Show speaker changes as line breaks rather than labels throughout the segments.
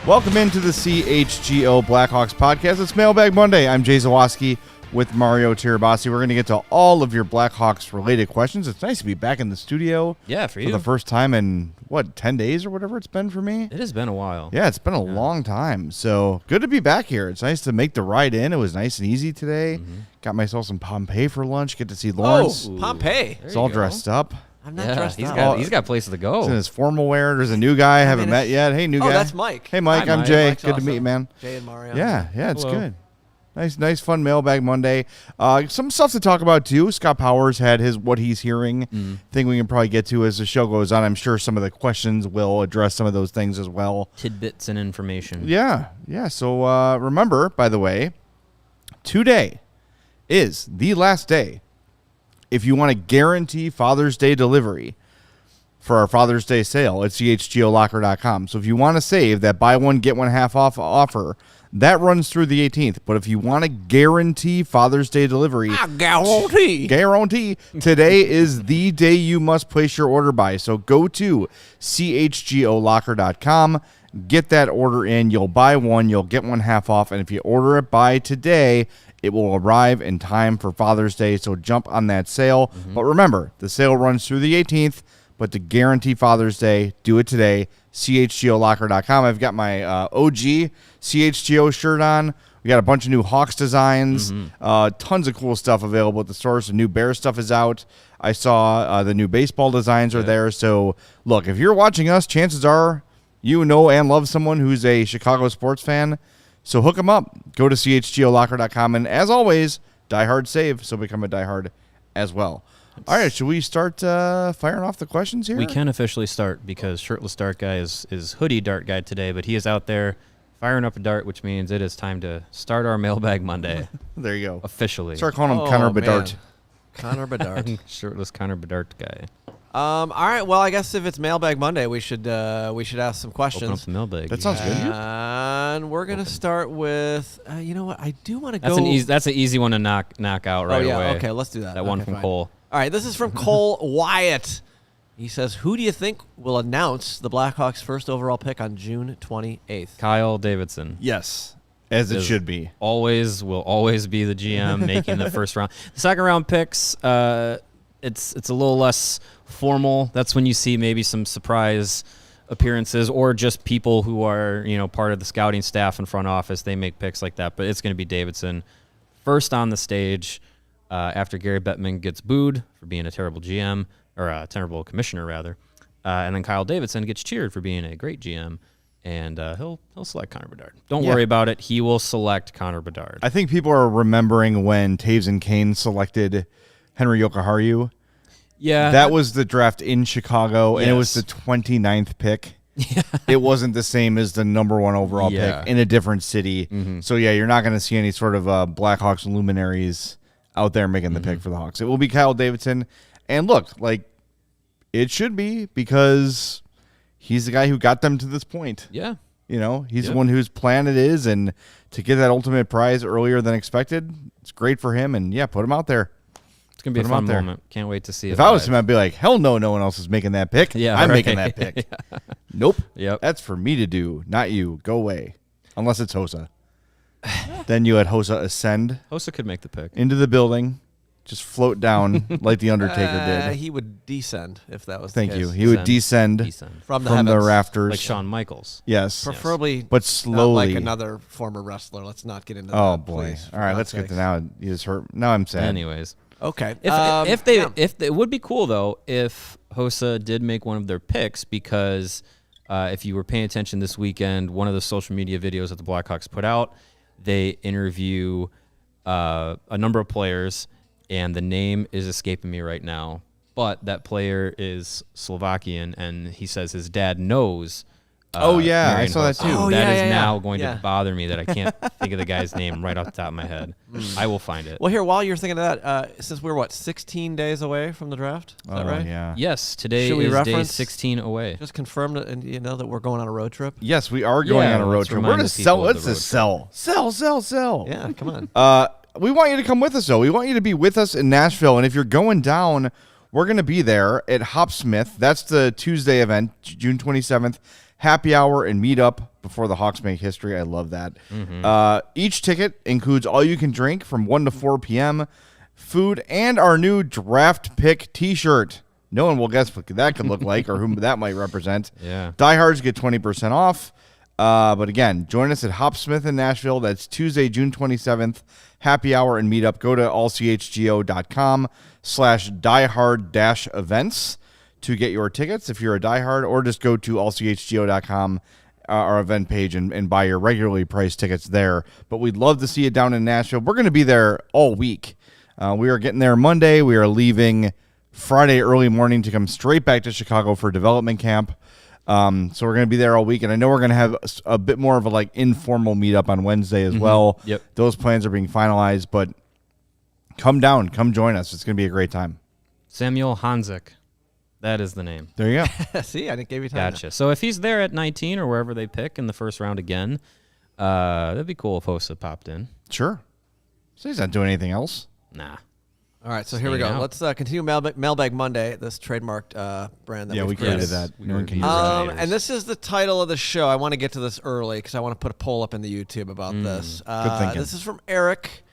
Welcome into the CHGO Blackhawks Podcast. It's Mailbag Monday. I'm Jay Zawaski with Mario Tirabassi. We're going to get to all of your Blackhawks-related questions. It's nice to be back in the studio.
Yeah, for you.
For the first time in, 10 days or whatever it's been for me?
It has been a while.
Yeah, it's been a long time. So good to be back here. It's nice to make the ride in. It was nice and easy today. Got myself some Pompeii for lunch. Get to see Lawrence.
Oh, Pompeii.
He's all dressed up.
I'm not dressed up.
He's got places to go.
He's in his formal wear. There's a new guy I haven't met yet. Hey, new guy.
Oh, that's Mike.
Hey, Mike.
Hi,
I'm
Mike.
Jay.
Mike's
Good to
awesome.
meet you, man.
Jay and Mario.
Yeah, it's
Hello.
good. Nice, fun Mailbag Monday. Some stuff to talk about, too. Scott Powers had his What He's Hearing thing we can probably get to as the show goes on. I'm sure some of the questions will address some of those things as well.
Tidbits and information.
Yeah. So remember, by the way, today is the last day if you want to guarantee Father's Day delivery for our Father's Day sale at chgolocker.com. So if you want to save that buy one, get one half off offer, that runs through the 18th. But if you want to guarantee Father's Day delivery, guarantee, today is the day you must place your order by. So go to chgolocker.com, get that order in. You'll buy one, you'll get one half off. And if you order it by today, it will arrive in time for Father's Day. So jump on that sale. But remember, the sale runs through the 18th. But to guarantee Father's Day, do it today. CHGOLocker.com. I've got my OG CHGO shirt on. We got a bunch of new Hawks designs. Tons of cool stuff available at the store. So new Bear stuff is out. I saw the new baseball designs are there. So look, if you're watching us, chances are you know and love someone who's a Chicago sports fan. So hook them up. Go to CHGOLocker.com. And as always, Die Hard save. So become a Die Hard as well. All right, should we start firing off the questions here?
We can officially start because Shirtless Dart Guy is Hoodie Dart Guy today, but he is out there firing up a dart, which means it is time to start our Mailbag Monday.
There you go.
Officially.
Start calling him Connor Bedard.
Connor Bedard.
Shirtless Connor Bedard Guy.
All right. Well, I guess if it's Mailbag Monday, we should ask some questions.
Open up the mailbag.
That sounds good.
And we're gonna start with. You know what? I do want to go.
That's an easy one to knock out right away.
Okay, let's do that.
That one from
fine.
Cole.
All right, this is from Cole Wyatt. He says, who do you think will announce the Blackhawks' first overall pick on June 28th?
Kyle Davidson.
Yes, as it should be.
Will always be the GM making the first round. The second round picks, it's a little less formal. That's when you see maybe some surprise appearances or just people who are, part of the scouting staff and front office. They make picks like that, but it's going to be Davidson first on the stage. After Gary Bettman gets booed for being a terrible GM, or a terrible commissioner, rather. And then Kyle Davidson gets cheered for being a great GM, and he'll select Connor Bedard. Don't worry about it. He will select Connor Bedard.
I think people are remembering when Taves and Kane selected Henry Jokiharju.
Yeah.
That was the draft in Chicago, and it was the 29th pick. Yeah. It wasn't the same as the number one overall pick in a different city. So, you're not going to see any sort of Blackhawks luminaries out there making the pick for the Hawks. It will be Kyle Davidson. And look, it should be because he's the guy who got them to this point.
Yeah.
He's the one whose plan it is. And to get that ultimate prize earlier than expected, it's great for him. And, put him out there.
It's going to be a fun moment. Can't wait to see it.
If I was him, I'd be like, hell no one else is making that pick.
Yeah,
I'm making that pick. Nope.
Yep.
That's for me to do, not you. Go away. Unless it's Hossa. Then you had Hossa ascend.
Hossa could make the pick.
Into the building. Just float down like the Undertaker did.
He would descend if that was
Thank
the case.
you. He would descend
from the
rafters.
Like Shawn Michaels.
Yes.
Preferably,
but slowly.
not like another former wrestler. Let's not get into that.
Oh, boy.
Please,
all right, let's get to now. You just hurt. Now I'm sad.
Anyways.
Okay.
If it would be cool, though, if Hossa did make one of their picks, because if you were paying attention this weekend, one of the social media videos that the Blackhawks put out, they interview a number of players, and the name is escaping me right now, but that player is Slovakian, and he says his dad knows.
I saw that too.
That is now going to bother me that I can't think of the guy's name right off the top of my head. I will find it.
Well, here, while you're thinking of that, since we're, 16 days away from the draft? Is that right?
Yeah.
Yes, today is day 16 away.
Just confirm that, and that we're going on a road trip?
Yes, we are going on a road trip. We're to sell. Let's just sell. Sell.
Yeah, come on.
We want you to come with us, though. We want you to be with us in Nashville. And if you're going down, we're going to be there at Hopsmith. That's the Tuesday event, June 27th. Happy hour and meet up before the Hawks make history. I love that. Each ticket includes all you can drink from 1 to 4 p.m., food, and our new draft pick T-shirt. No one will guess what that could look like or whom that might represent.
Yeah.
Diehards get 20% off. But again, join us at Hopsmith in Nashville. That's Tuesday, June 27th. Happy hour and meetup. Go to allchgo.com/diehard-events to get your tickets if you're a diehard, or just go to allchgo.com, our event page, and buy your regularly priced tickets there. But we'd love to see you down in Nashville. We're going to be there all week. We are getting there Monday. We are leaving Friday early morning to come straight back to Chicago for development camp. So we're going to be there all week, and I know we're going to have a bit more of a informal meetup on Wednesday as well.
Yep.
Those plans are being finalized, but come down, come join us. It's going to be a great time.
Samuel Hanzik. That is the name.
There you go.
See, I didn't give you time.
Gotcha. So if he's there at 19 or wherever they pick in the first round again, that'd be cool if Hossa popped in.
Sure. So he's not doing anything else.
Nah.
All right, so here we go.
Hanging out.
Let's continue Mailbag Monday, this trademarked brand that
Yeah, we
we've
created
created.
that. No one can use
originators.
that.
And this is the title of the show. I want to get to this early because I want to put a poll up in the YouTube about this.
Good thinking.
This is from Eric.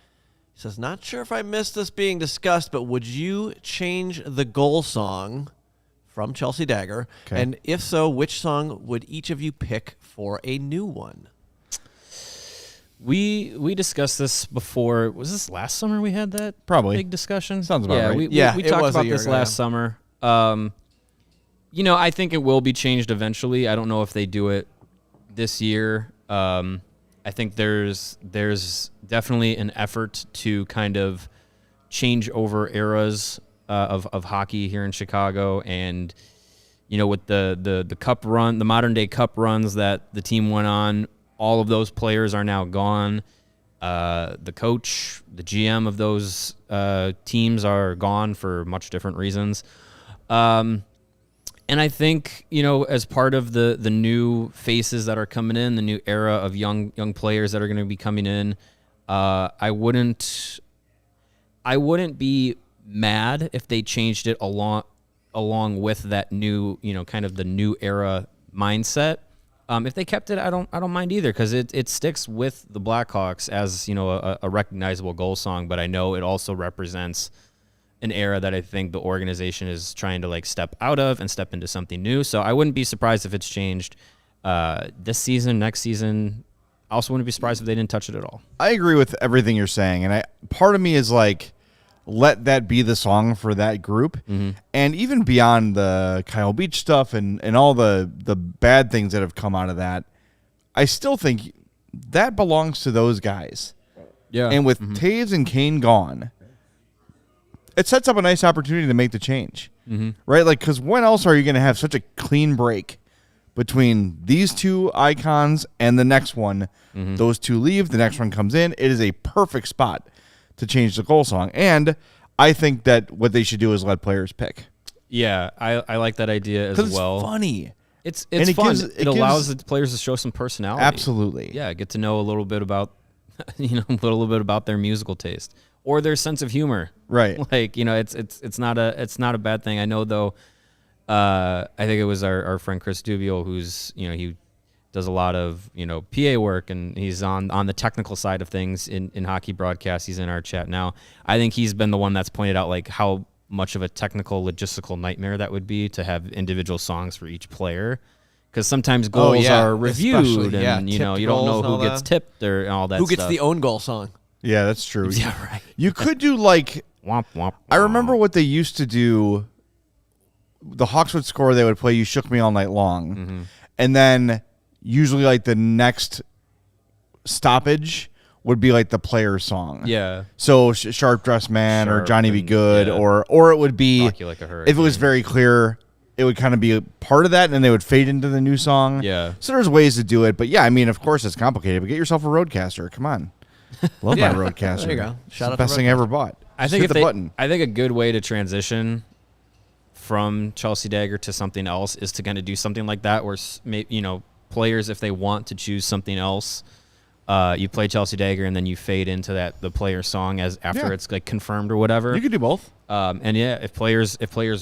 He says, not sure if I missed this being discussed, but would you change the goal song from Chelsea Dagger?
Okay.
And if so, which song would each of you pick for a new one?
We discussed this before. Was this last summer we had that
Probably.
big discussion?
Sounds about
yeah,
right.
We
Yeah, it
talked
was a
about
year
this
ago,
last
yeah.
summer. I think it will be changed eventually. I don't know if they do it this year. I think there's definitely an effort to kind of change over eras of hockey here in Chicago, and with the cup run, the modern day cup runs that the team went on, all of those players are now gone. The coach, the GM of those teams are gone for much different reasons. And I think, as part of the new faces that are coming in, the new era of young players that are going to be coming in, I wouldn't be mad if they changed it along with that new, kind of the new era mindset. If they kept it, I don't mind either, because it sticks with the Blackhawks as a recognizable goal song. But I know it also represents an era that I think the organization is trying to step out of and step into something new. So I wouldn't be surprised if it's changed this season, next season. I also wouldn't be surprised if they didn't touch it at all.
I agree with everything you're saying, and part of me is let that be the song for that group.
Mm-hmm.
And even beyond the Kyle Beach stuff and all the bad things that have come out of that, I still think that belongs to those guys.
Yeah.
And with Taves and Kane gone, it sets up a nice opportunity to make the change. Right? Because when else are you going to have such a clean break between these two icons and the next one? Those two leave, the next one comes in. It is a perfect spot to change the goal song. And I think that what they should do is let players pick.
Yeah, I like that idea as well.
It's funny.
It's
And it
fun.
gives-
it
it
allows
gives-
the players to show some personality.
Absolutely.
Yeah, get to know a little bit about a little bit about their musical taste or their sense of humor.
Right.
It's not a bad thing. I know though. I think it was our friend Chris Dubiel, who's he does a lot of PA work, and he's on the technical side of things in hockey broadcasts. He's in our chat now. I think he's been the one that's pointed out how much of a technical logistical nightmare that would be to have individual songs for each player, because sometimes goals are reviewed, and you don't know who gets tipped or all that.
Who gets
stuff.
the own goal song?
Yeah, that's true.
Yeah, right.
You could do
Womp, womp,
I remember what they used to do. The Hawks would score, they would play You Shook Me All Night Long. And then usually the next stoppage would be the player song.
Yeah.
So Sharp Dressed Man or
Sharp
Johnny Be
and-
Good,
yeah.
or it would be,
Rock You Like a
if it
Hurricane.
was very clear, it would kind of be a part of that, and then they would fade into the new song.
Yeah.
So there's ways to do it. But yeah, I mean, of course it's complicated, but get yourself a Roadcaster. Come on. Love
Yeah.
my Roadcaster.
There you go.
It's
Shout
the
out to
best thing I ever bought.
I
Just
think
hit
if
the button.
I think a good way to transition from Chelsea Dagger to something else is to kind of do something like that, where players, if they want to choose something else, you play Chelsea Dagger and then you fade into the player song after it's confirmed or whatever.
You could do both.
And yeah, if players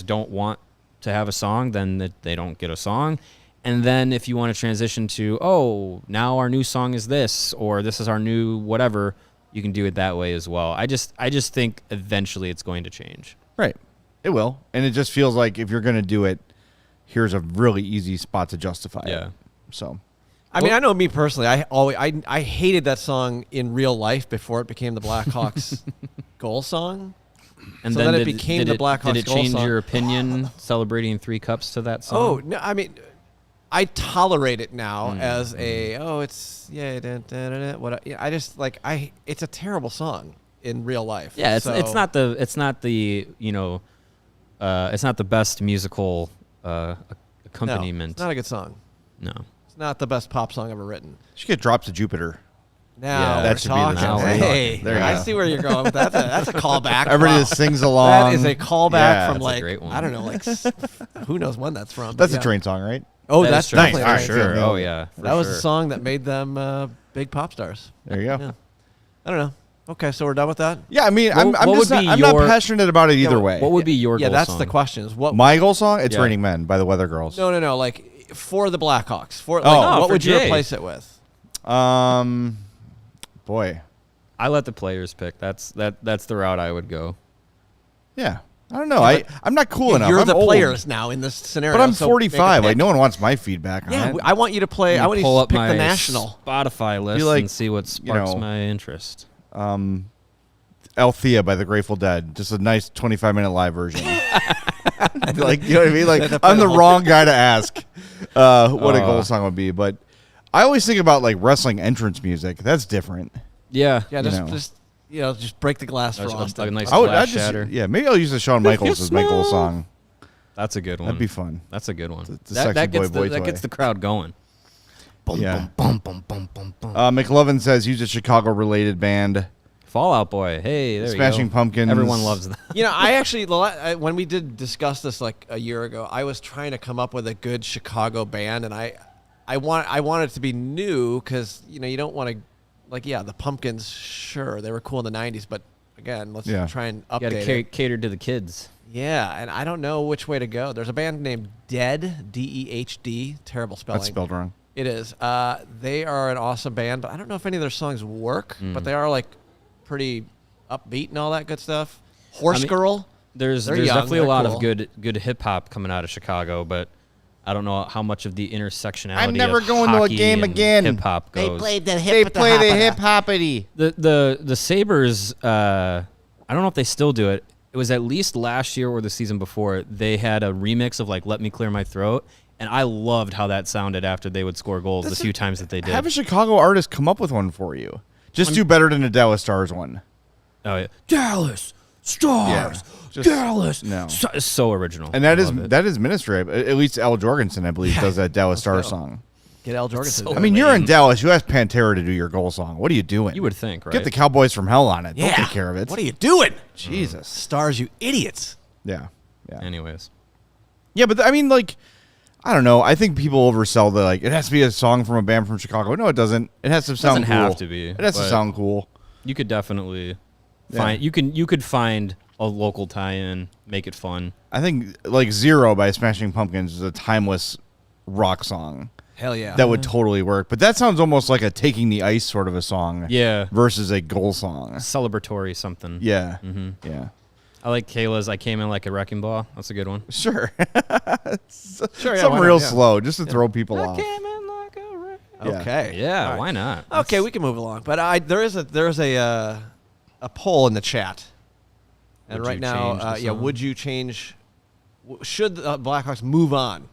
don't want to have a song, then they don't get a song. And then if you want to transition to, now our new song is this, or this is our new whatever, you can do it that way as well. I just think eventually it's going to change.
Right. It will. And it just feels like if you're going to do it, here's a really easy spot to justify it. So,
I mean, I know me personally. I hated that song in real life before it became the Blackhawks goal song.
And
so
then
it became the Blackhawks.
Did it
goal
change
song.
your opinion celebrating 3 cups to that song?
Oh no! I mean, I tolerate it now as it's what I just like. It's a terrible song in real life.
Yeah, it's not the it's not the best musical accompaniment.
No, it's not a good song.
No.
It's not the best pop song ever written.
you should get Drops of Jupiter.
Now
that
we're
should be the
talking.
next
Hey,
there you
I
go.
see where you're going with that. That's a callback.
Everybody
Wow.
just sings along.
That is a callback
Yeah,
from
that's a great one.
I don't know, who knows when that's from. but
That's
yeah.
a Train song, right?
Oh,
That
that's
is true.
definitely
Nice.
a
All
Train
right,
song.
sure.
Oh yeah. for
That was
sure.
the song that made them big pop stars.
There you go.
Yeah. I don't know. Okay, so we're done with that.
Yeah, I mean,
What-
I'm
what
just
would be
not, I'm not
your-
passionate about it either way.
What would be your
Yeah,
goal
that's
song?
the question. Is what?
My goal song? It's
Yeah.
Raining Men by the Weather Girls.
No. Like for the Blackhawks. For like,
Oh,
what
for
would you
Jay.
replace it with?
Boy.
I let the players pick. That's the route I would go.
Yeah. I don't know. I'm not cool enough.
You're
I'm
the
old.
players now in this scenario.
But I'm
so
45.
make a
Like,
pick.
no one wants my feedback on
Yeah,
it.
I want you to play. I want you
pull
to
up
pick
my
the national.
Spotify list
like,
and see what sparks
know,
my interest.
Althea by the Grateful Dead. Just a nice 25-minute live version. Like, you know what I mean? Like, I'm the wrong guy to ask what a goal song would be. But I always think about, like, wrestling entrance music. That's different.
Yeah.
Yeah,
know.
just break the glass for
That's
Austin.
a nice
I
glass
just,
shatter.
yeah, maybe I'll use the Shawn Michaels as my goal song.
That's a good one.
That'd be fun.
That's a good one.
It's a sexy boy
that
toy.
gets the crowd going. Boom,
Yeah.
boom, boom, boom, boom, boom.
McLovin says use a Chicago-related band.
Fallout Boy. Hey, there
Smashing
you go.
Pumpkins.
Everyone loves that.
You know, I actually when we did discuss this like a year ago, I was trying to come up with a good Chicago band, and I want it to be new because you don't want to the Pumpkins. Sure, they were cool in the '90s, but again, let's try and
You got
update
to
it.
cater to the kids.
Yeah, and I don't know which way to go. There's a band named Dead, D-E-H-D. Terrible spelling.
That's spelled wrong.
It is. They are an awesome band, but I don't know if any of their songs work. But they are like pretty upbeat and all that good stuff. Horse Girl.
There's
They're young,
definitely a
they're
lot
cool.
of good hip hop coming out of Chicago, but I don't know how much of the intersectionality.
I'm never
of
going to a
hockey
game
and
again.
Hip hop goes.
the
They play the hip-hoppity.
The Sabres. I don't know if they still do it. It was at least last year or the season before. They had a remix of like "Let Me Clear My Throat," and I loved how that sounded after they would score goals the few times that they did.
Have a Chicago artist come up with one for you. Just do better than the Dallas Stars one.
Oh yeah, Dallas Stars.
just-
Dallas.
no.
So original.
And that
I
is
love it.
that is ministry. At least Al Jorgensen, I believe, does that Dallas Stars song.
Get Al Jorgensen.
so
I mean, you're in Dallas. You asked Pantera to do your goal song. What are you doing?
You would think, right?
Get the Cowboys from Hell on it.
Yeah.
They'll take care of it.
What are you doing?
Jesus.
Stars, you idiots.
Yeah.
Anyways,
Yeah, but I mean, like, I don't know. I think people oversell the like. It has to be a song from a band from Chicago. No, it doesn't. It has to sound
doesn't
cool.
have to be,
It has to
but-
sound cool.
you could definitely
Yeah.
find. You could find a local tie-in, make it fun.
I think like Zero by Smashing Pumpkins is a timeless rock song
Hell yeah.
that would totally work. But that sounds almost like a Taking the Ice sort of a song.
Yeah,
Versus a goal song.
celebratory something.
Yeah.
Mm-hmm.
Yeah.
I like Kayla's "I Came In Like a Wrecking Ball." That's a good one.
Sure.
Sure, yeah,
Something
why
real
not? Yeah.
slow just to throw people
I
off.
came in like a wrecking.
Yeah.
Okay.
Yeah,
All right.
why not?
Okay, we can move along. But there is a poll in the chat, and
Would
right
you
now,
change the song?
would you change? Should the Blackhawks move on?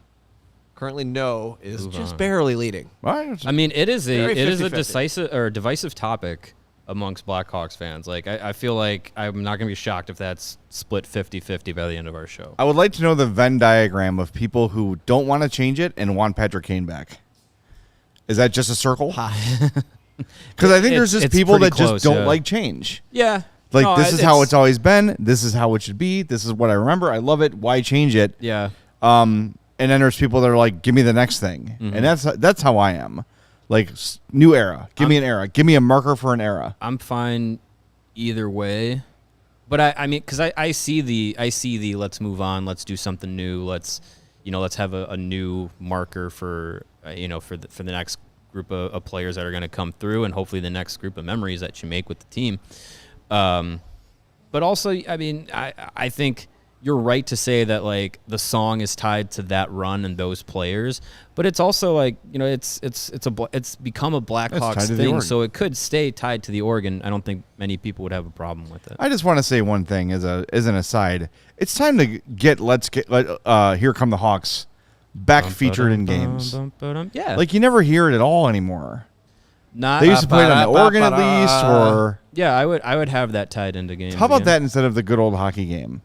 Currently, no is
Move
just
on.
barely leading.
Well,
I mean, it is
Very
a
50-50.
decisive or divisive topic amongst Blackhawks fans. Like, I feel like I'm not going to be shocked if that's split 50-50 by the end of our show.
I would like to know the Venn diagram of people who don't want to change it and want Patrick Kane back. Is that just a circle? Because I think there's just
It's
people
pretty
that just
close,
don't
yeah.
like change.
Yeah.
Like,
No,
this is how it's always been. This is how it should be. This is what I remember. I love it. Why change it?
Yeah.
And then there's people that are like, give me the next thing.
Mm-hmm.
And that's how I am. Like, new era. Give me an era. Give me a marker for an era.
I'm fine either way. But I mean, because I see the let's move on, let's do something new, let's, let's have a new marker for the next group of players that are going to come through, and hopefully the next group of memories that you make with the team. But also, I mean, I think you're right to say that like the song is tied to that run and those players, but it's also like, it's become a Blackhawks thing, so it could stay tied to the org, and I don't think many people would have a problem with it.
I just want to say one thing as an aside. It's time to get Here Come the Hawks back featured in games.
Yeah.
Like you never hear it at all anymore.
Not
they used to play it on the organ at least, or
yeah, I would have that tied into games.
How about that instead of the good old hockey game?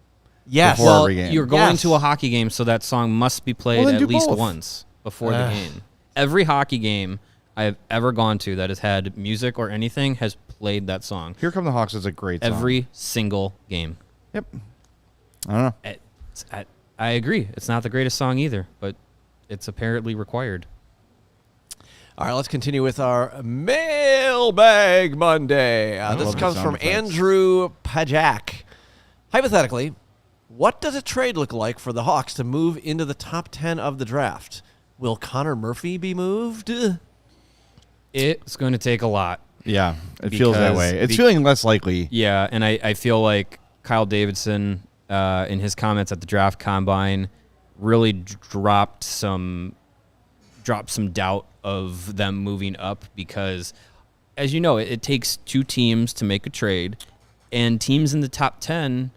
Yes.
Before every game.
You're going to a hockey game, so that song must be played at least once before the game. Every hockey game I have ever gone to that has had music or anything has played that song.
Here Come the Hawks is a great song.
Every single game.
Yep. I don't know.
I agree. It's not the greatest song either, but it's apparently required.
All right, let's continue with our Mailbag Monday. This comes from Andrew Pajak. Hypothetically, what does a trade look like for the Hawks to move into the top 10 of the draft? Will Connor Murphy be moved?
It's going to take a lot.
Yeah, it feels that way. It's feeling less likely.
Yeah, and I feel like Kyle Davidson, in his comments at the draft combine, really dropped some doubt of them moving up because, as you know, it takes two teams to make a trade, and teams in the top 10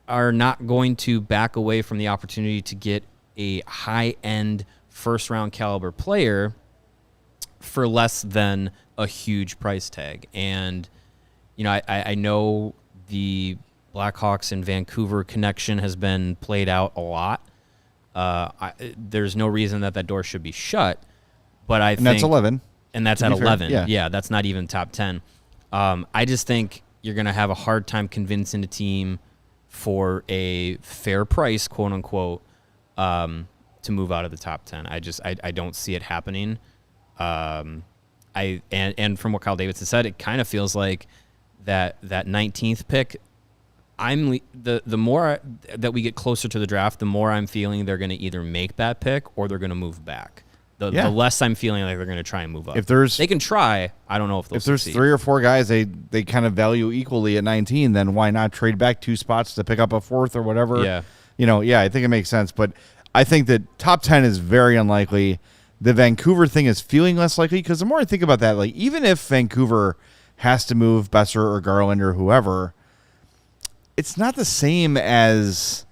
are not going to back away from the opportunity to get a high-end first-round caliber player for less than a huge price tag. And, I know the Blackhawks and Vancouver connection has been played out a lot. There's no reason that door should be shut, but I think
that's 11.
And that's at 11.
Fair,
yeah, that's not even top 10. I just think you're going to have a hard time convincing a team for a fair price, quote unquote, to move out of the top 10. I don't see it happening. And from what Kyle Davidson said, it kind of feels like that 19th pick. The more that we get closer to the draft, the more I'm feeling they're going to either make that pick or they're going to move back. The less I'm feeling like they're going to try and move up.
They
can try. I don't know if they'll
there's
succeed.
3 or 4 guys they kind of value equally at 19, then why not trade back 2 spots to pick up a 4th or whatever?
Yeah.
I think it makes sense. But I think that top 10 is very unlikely. The Vancouver thing is feeling less likely because the more I think about that, like even if Vancouver has to move Besser or Garland or whoever, it's not the same as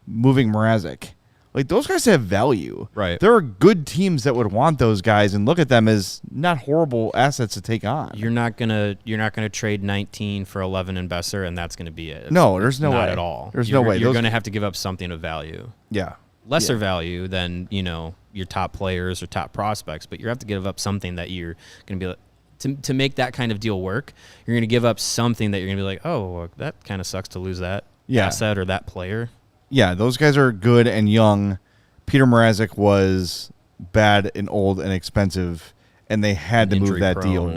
moving Mrazek. Like those guys have value.
Right.
There are good teams that would want those guys and look at them as not horrible assets to take on.
You're not gonna trade 19 for 11 and Besser, and that's gonna be it.
No, there's no way
not at all.
There's no way.
You're gonna have to give up something of value.
Yeah.
Lesser value than your top players or top prospects, but you have to give up something that you're gonna be like, to make that kind of deal work. You're gonna give up something that you're gonna be like, oh, well, that kind of sucks to lose that asset or that player.
Yeah, those guys are good and young. Peter Mrazek was bad and old and expensive, and they had to move that deal.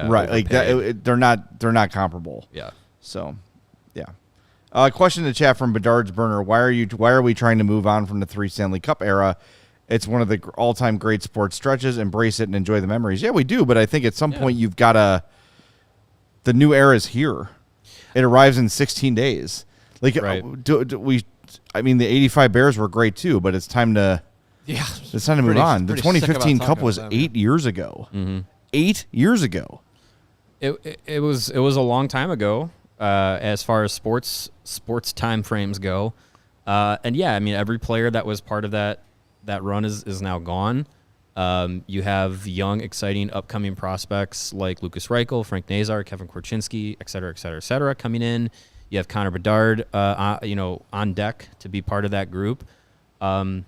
Right, like that. They're not comparable.
Yeah.
So, yeah. Question in the chat from Bedard's Burner: Why are we trying to move on from the 3 Stanley Cup era? It's one of the all-time great sports stretches. Embrace it and enjoy the memories. Yeah, we do, but I think at some point you've got to. The new era is here. It arrives in 16 days. Like I mean, the 85 Bears were great too, but it's time to move on. The 2015 Cup was 8 years ago.
Mm-hmm.
8 years ago.
It was a long time ago as far as sports time frames go. And yeah, I mean, every player that was part of that run is now gone. You have young, exciting, upcoming prospects like Lucas Reichel, Frank Nazar, Kevin Korchinski, et cetera, coming in. You have Connor Bedard, on deck to be part of that group. I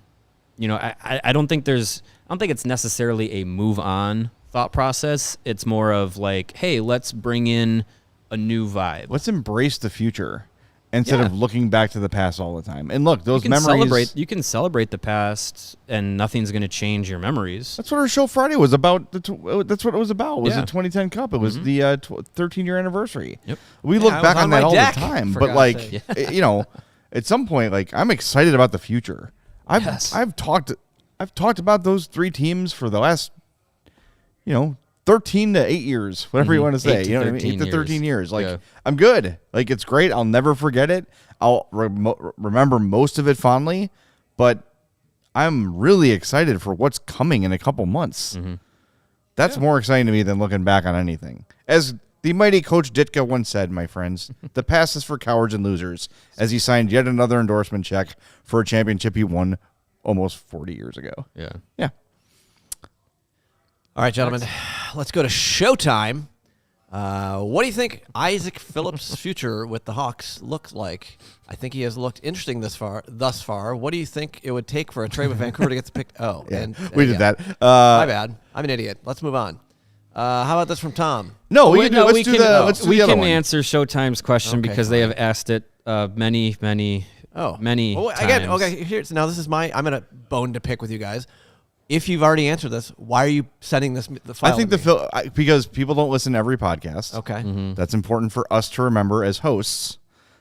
don't think it's necessarily a move on thought process. It's more of like, hey, let's bring in a new vibe.
Let's embrace the future instead of looking back to the past all the time. And look, those memories.
You can celebrate the past, and nothing's going to change your memories.
That's what our show Friday was about. That's what it was about. It was the 2010 Cup. It was the 13-year anniversary.
Yep.
We look back on that all the time. But like, at some point, like I'm excited about the future. I've talked about those three teams for the last 13 to 8 years, whatever you want to say. 8 to 13 years. Like, I'm good. Like, it's great. I'll never forget it. I'll remember most of it fondly, but I'm really excited for what's coming in a couple months. That's more exciting to me than looking back on anything. As the mighty Coach Ditka once said, my friends, the past is for cowards and losers, as he signed yet another endorsement check for a championship he won almost 40 years ago. Yeah.
All right, gentlemen, let's go to showtime. What do you think Isaac Phillips' future with the Hawks looks like? I think he has looked interesting thus far. What do you think it would take for a trade with Vancouver to get the pick? Oh,
yeah, we did that.
My bad. I'm an idiot. Let's move on. How about this from Tom?
No, we can
answer Showtime's question because they have asked it many.
Again, okay. Here's now. This is I'm gonna bone to pick with you guys. If you've already answered this, why are you sending the file?
I think because people don't listen to every podcast.
Okay,
that's important for us to remember as hosts.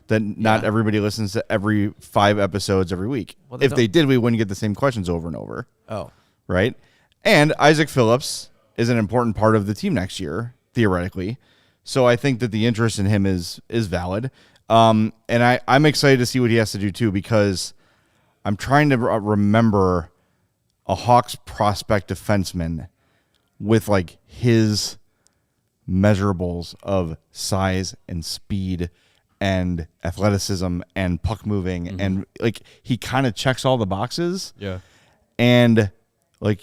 That not everybody listens to every 5 episodes every week. Well, if they did, we wouldn't get the same questions over and over.
Oh,
right. And Isaac Phillips is an important part of the team next year, theoretically. So I think that the interest in him is valid. And I'm excited to see what he has to do too, because I'm trying to remember a Hawks prospect defenseman with like his measurables of size and speed and athleticism and puck moving, and like he kind of checks all the boxes.
Yeah.
And like,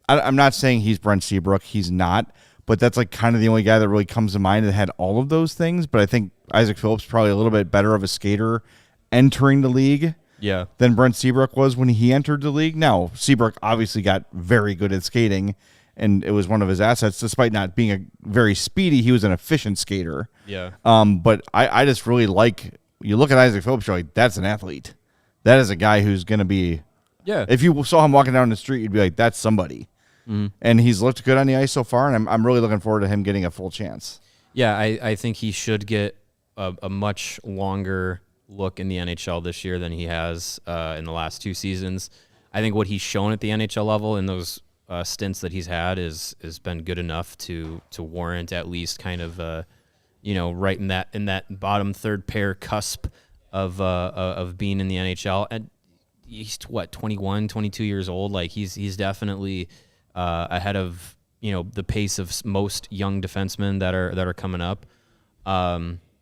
I'm not saying he's Brent Seabrook. He's not, but that's like kind of the only guy that really comes to mind that had all of those things. But I think Isaac Phillips probably a little bit better of a skater entering the league than Brent Seabrook was when he entered the league. Now, Seabrook obviously got very good at skating, and it was one of his assets. Despite not being a very speedy, he was an efficient skater.
Yeah.
But I just really like, you look at Isaac Phillips, you're like, that's an athlete. That is a guy who's going to be, if you saw him walking down the street, you'd be like, that's somebody. And he's looked good on the ice so far, and I'm really looking forward to him getting a full chance.
Yeah, I think he should get a much longer look in the NHL this year than he has in the last 2 seasons. I think what he's shown at the NHL level in those stints that he's had has been good enough to warrant at least kind of right in that bottom third pair cusp of being in the NHL. And he's 21, 22 years old. Like he's definitely ahead of the pace of most young defensemen that are coming up.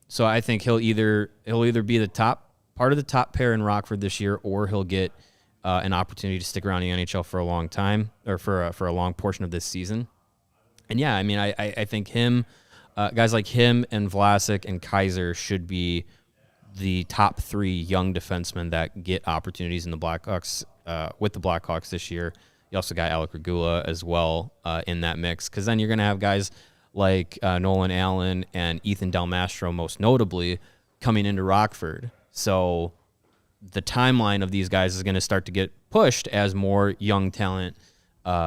So I think he'll either be the top part of the top pair in Rockford this year, or he'll get an opportunity to stick around in the NHL for a long time, or for a long portion of this season. And yeah, I mean, I think guys like him and Vlasic and Kaiser should be the top 3 young defensemen that get opportunities in the Blackhawks with the Blackhawks this year. You also got Alec Regula as well in that mix, because then you're going to have guys like Nolan Allen and Ethan Del Mastro, most notably, coming into Rockford. So the timeline of these guys is going to start to get pushed as more young talent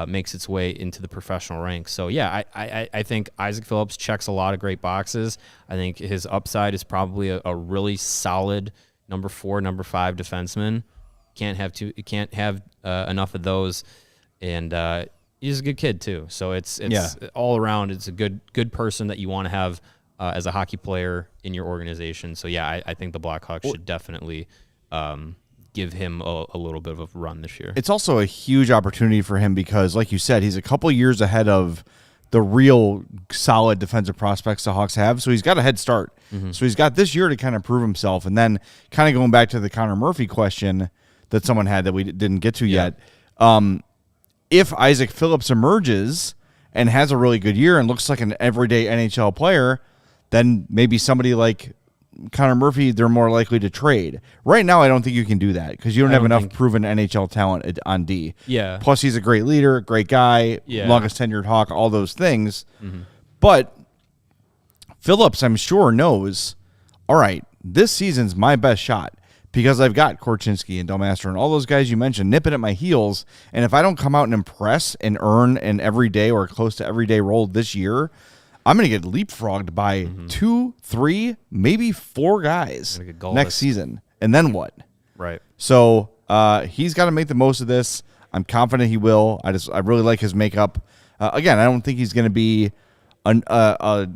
makes its way into the professional ranks. So, yeah, I think Isaac Phillips checks a lot of great boxes. I think his upside is probably a really solid number 4, number 5 defenseman. Can't have enough of those. And he's a good kid too. So it's all around. It's a good person that you want to have as a hockey player in your organization. So yeah, I think the Blackhawks should definitely give him a little bit of a run this year.
It's also a huge opportunity for him because, like you said, he's a couple years ahead of the real solid defensive prospects the Hawks have. So he's got a head start. So he's got this year to kind of prove himself. And then kind of going back to the Connor Murphy question that someone had that we didn't get to yet. If Isaac Phillips emerges and has a really good year and looks like an everyday NHL player, then maybe somebody like Connor Murphy, they're more likely to trade. Right now, I don't think you can do that because you don't have enough proven NHL talent on D.
Yeah.
Plus, he's a great leader, great guy, longest tenured Hawk, all those things. But Phillips, I'm sure, knows, all right, this season's my best shot. Because I've got Korchinski and Delmaster and all those guys you mentioned nipping at my heels. And if I don't come out and impress and earn an everyday or close to everyday role this year, I'm going to get leapfrogged by 2, 3, maybe 4 guys next season. And then what?
Right.
So He's got to make the most of this. I'm confident he will. I really like his makeup. Again, I don't think he's going to be a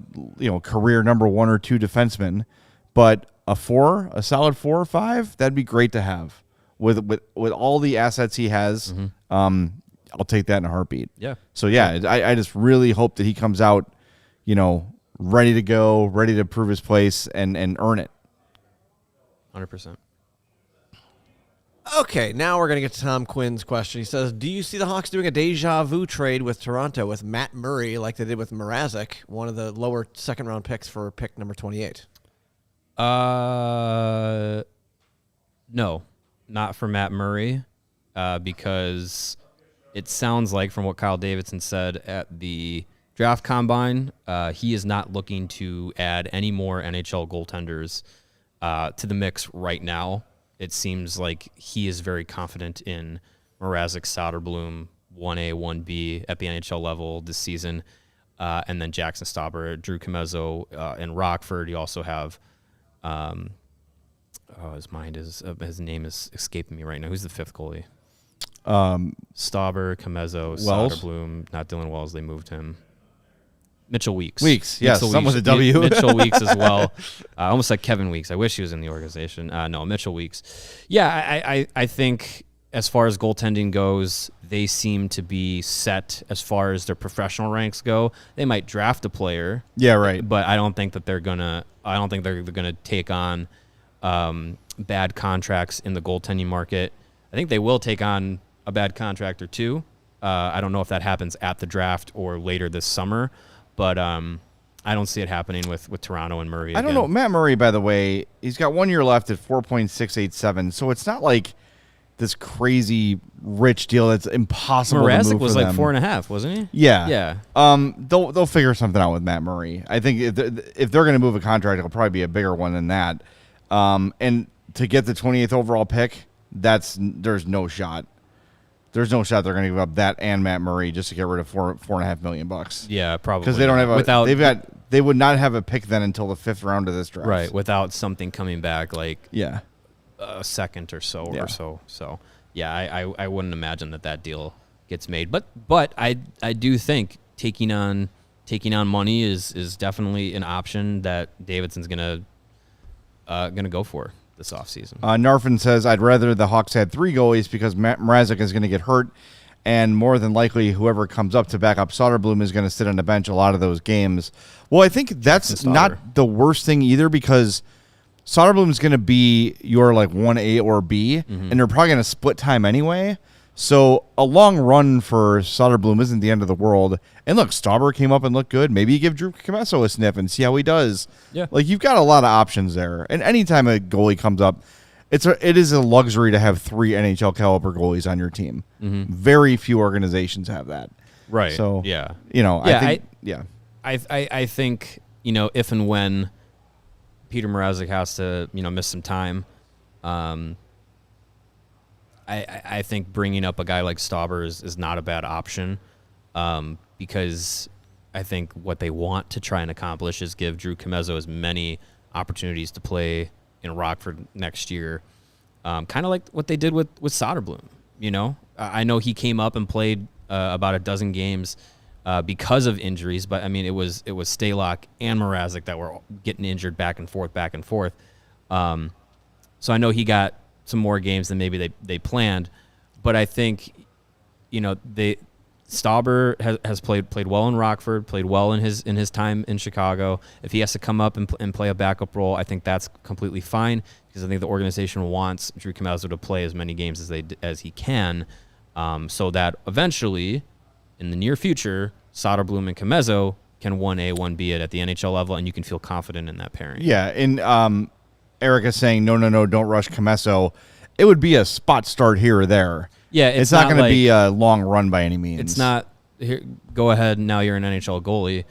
career number 1 or 2 defenseman, but a solid 4 or 5, that'd be great to have with all the assets he has. I'll take that in a heartbeat.
Yeah.
So I just really hope that he comes out, ready to go, ready to prove his place and earn it.
100%.
Okay, now we're going to get to Tom Quinn's question. He says, do you see the Hawks doing a deja vu trade with Toronto with Matt Murray like they did with Mrazek, one of the lower second-round picks for pick number 28?
No, not for Matt Murray, because it sounds like from what Kyle Davidson said at the draft combine, he is not looking to add any more NHL goaltenders to the mix right now. It seems like he is very confident in Mrazek, Soderblom, 1A, 1B at the NHL level this season, and then Jackson Stauber, Drew Commesso, and Rockford. You also have, his name is escaping me right now. Who's the 5th goalie? Stauber, Commesso, Soderblom, not Dylan Wells. They moved him. Mitchell Weeks.
Yes, some with a W.
Mitchell Weeks as well. Almost like Kevin Weeks. I wish he was in the organization. No, Mitchell Weeks. Yeah, I think as far as goaltending goes, they seem to be set as far as their professional ranks go. They might draft a player.
Yeah, right.
But I don't think that they're gonna take on bad contracts in the goaltending market. I think they will take on a bad contract or two. I don't know if that happens at the draft or later this summer. But I don't see it happening with Toronto and Murray.
I don't know. Matt Murray, by the way, he's got 1 year left at 4.687. So it's not like this crazy rich deal that's impossible to move
was
for
like
them.
4.5, wasn't he?
Yeah. They'll figure something out with Matt Murray. I think if they're going to move a contract, it'll probably be a bigger one than that. And to get the 28th overall pick, there's no shot. There's no shot they're going to give up that and Matt Murray just to get rid of $4.5 million.
Yeah, probably
because they don't have they would not have a pick then until the 5th round of this draft.
Right, without something coming back like
a
second or so. So I wouldn't imagine that deal gets made. But I do think taking on money is definitely an option that Davidson's gonna go for this offseason.
Narfin says, I'd rather the Hawks had 3 goalies because Mrazek is going to get hurt, and more than likely whoever comes up to back up Soderblom is going to sit on the bench a lot of those games. Well, I think that's not the worst thing either, because Soderblom is going to be your like 1A or B, and they're probably going to split time anyway. So a long run for Soderblom isn't the end of the world. And look, Stauber came up and looked good. Maybe you give Drew Commesso a sniff and see how he does.
Yeah.
Like, you've got a lot of options there. And anytime a goalie comes up, it is a luxury to have 3 NHL caliber goalies on your team. Very few organizations have that.
Right.
So,
yeah.
I
think, if and when Peter Mrazek has to, miss some time, I think bringing up a guy like Stauber is not a bad option, because I think what they want to try and accomplish is give Drew Commesso as many opportunities to play in Rockford next year, kind of like what they did with Soderblom. I know he came up and played about a dozen games because of injuries, but I mean it was Stalock and Mrazek that were getting injured back and forth. So I know he got some more games than maybe they planned, but I think Stauber has played well in Rockford, played well in his time in Chicago. If he has to come up and play a backup role, I think that's completely fine, because I think the organization wants Drew Commesso to play as many games as he can, so that eventually, in the near future, Soderblom and Commesso can 1A, 1B it at the NHL level, and you can feel confident in that pairing.
Yeah, and Erica's saying, no, don't rush Commesso. It would be a spot start here or there.
Yeah,
it's not going to be a long run by any means.
It's not, here, go ahead, now you're an NHL goalie.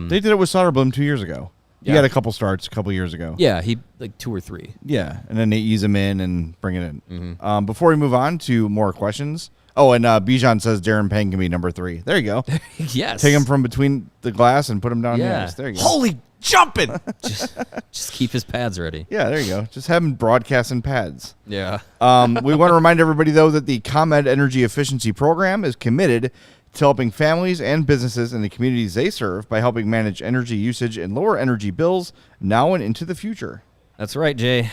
They did it with Soderblom 2 years ago. He had a couple starts a couple years ago.
Yeah, he like 2 or 3.
Yeah, and then they ease him in and bring it in. Before we move on to more questions, Oh, and Bijan says Darren Payne can be number 3. There you go.
Yes.
Take him from between the glass and put him down
Yeah.
the ice. There you go.
Holy jumping!
Just keep his pads ready.
Yeah, there you go. Just have him broadcast in pads.
Yeah.
We want to remind everybody, though, that the ComEd Energy Efficiency Program is committed to helping families and businesses in the communities they serve by helping manage energy usage and lower energy bills now and into the future.
That's right, Jay.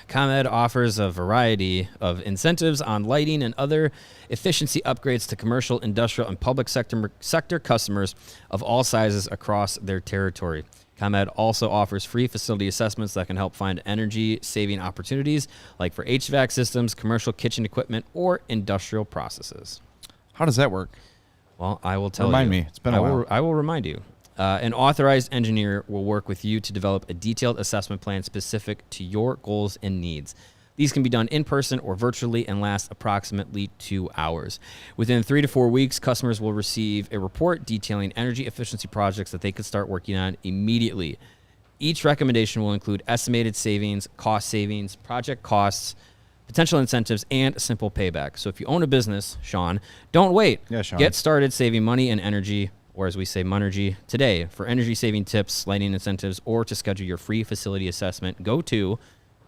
ComEd offers a variety of incentives on lighting and other efficiency upgrades to commercial, industrial, and public sector customers of all sizes across their territory. ComEd also offers free facility assessments that can help find energy-saving opportunities, like for HVAC systems, commercial kitchen equipment, or industrial processes.
How does that work?
Well, I will tell you.
Remind me. It's been a while.
I will remind you. An authorized engineer will work with you to develop a detailed assessment plan specific to your goals and needs. These can be done in person or virtually and last approximately 2 hours. Within 3 to 4 weeks, customers will receive a report detailing energy efficiency projects that they could start working on immediately. Each recommendation will include estimated savings, project costs, potential incentives, and a simple payback. So if you own a business, Sean, don't wait.
Yeah, Sean.
Get started saving money and energy, or as we say, monergy, today. For energy-saving tips, lighting incentives, or to schedule your free facility assessment, go to,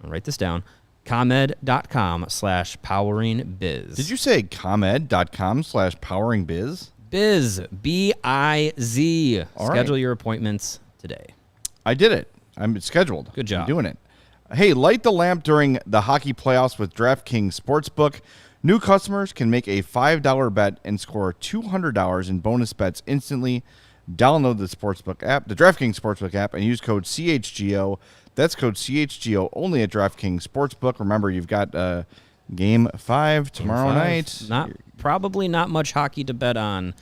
I'll write this down, ComEd.com/poweringbiz.
Did you say ComEd.com/poweringbiz?
Biz, B-I-Z.
All
Schedule
right.
your appointments today.
I did it. I'm scheduled.
Good job.
I'm doing it. Hey, light the lamp during the hockey playoffs with DraftKings Sportsbook. New customers can make a $5 bet and score $200 in bonus bets instantly. Download the Sportsbook app, the DraftKings Sportsbook app, and use code CHGO. That's code CHGO only at DraftKings Sportsbook. Remember, you've got Game 5 tomorrow night.
Probably not much hockey to bet on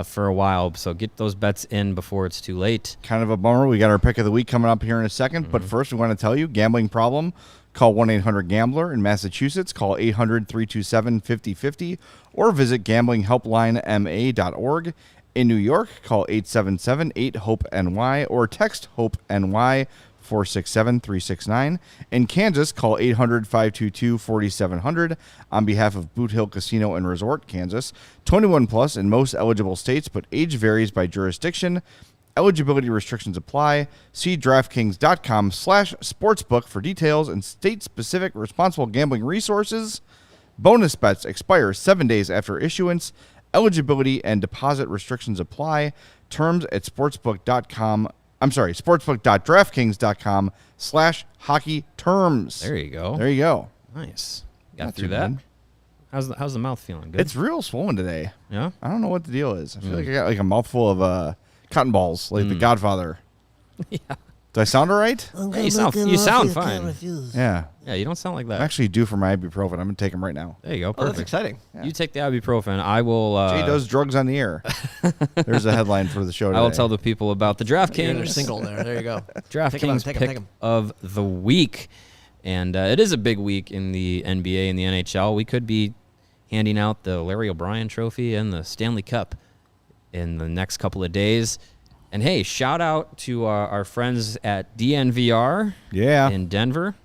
for a while, so get those bets in before it's too late.
Kind of a bummer. We got our pick of the week coming up here in a second, but first we want to tell you, gambling problem, call 1-800-GAMBLER. In Massachusetts, call 800-327-5050 or visit gamblinghelplinema.org. In New York, call 877-8-HOPE-NY or text HOPE-NY 467-369. In Kansas, call 800-522-4700 on behalf of Boot Hill Casino and Resort, Kansas. 21 plus in most eligible states, but age varies by jurisdiction. Eligibility restrictions apply. See DraftKings.com/sportsbook for details and state-specific responsible gambling resources. Bonus bets expire 7 days after issuance. Eligibility and deposit restrictions apply. Terms at sportsbook.draftkings.com/hockey terms.
There you go.
There you go.
Nice. Got
Not
through
too
that.
bad.
How's the mouth feeling? Good?
It's real swollen today.
Yeah?
I don't know what the deal is. I feel like I got like a mouthful of cotton balls, like the Godfather.
Yeah.
Do I sound all right?
Hey, you sound fine.
Yeah.
Yeah, you don't sound like that.
I'm actually due for my ibuprofen. I'm going to take them right now.
There you go.
Oh, that's
Perfect.
exciting.
Yeah.
You take the ibuprofen. I will.
Jay does drugs on the air. There's a headline for the show today.
I will tell the people about the
You're
DraftKings
single there. There you go.
DraftKings
Take 'em,
pick
take 'em.
of the week, and it is a big week in the NBA and the NHL. We could be handing out the Larry O'Brien Trophy and the Stanley Cup in the next couple of days. And hey, shout out to our friends at DNVR in Denver.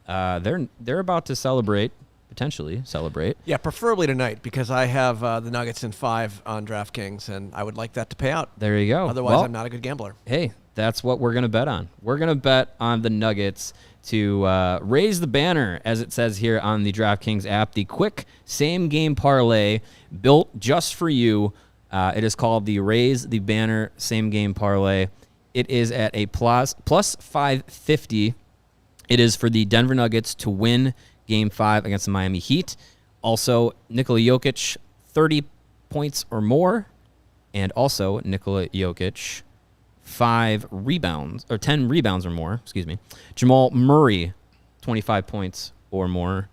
They're about to potentially celebrate.
Yeah, preferably tonight because I have the Nuggets in 5 on DraftKings, and I would like that to pay out.
There you go.
Otherwise, I'm not a good gambler.
Hey, that's what we're going to bet on. We're going to bet on the Nuggets to raise the banner, as it says here on the DraftKings app, the quick same-game parlay built just for you. It is called the Raise the Banner Same-Game Parlay. It is at a plus 550. It is for the Denver Nuggets to win Game 5 against the Miami Heat. Also, Nikola Jokic, 30 points or more. And also, Nikola Jokic, 10 rebounds or more, excuse me. Jamal Murray, 25 points or more.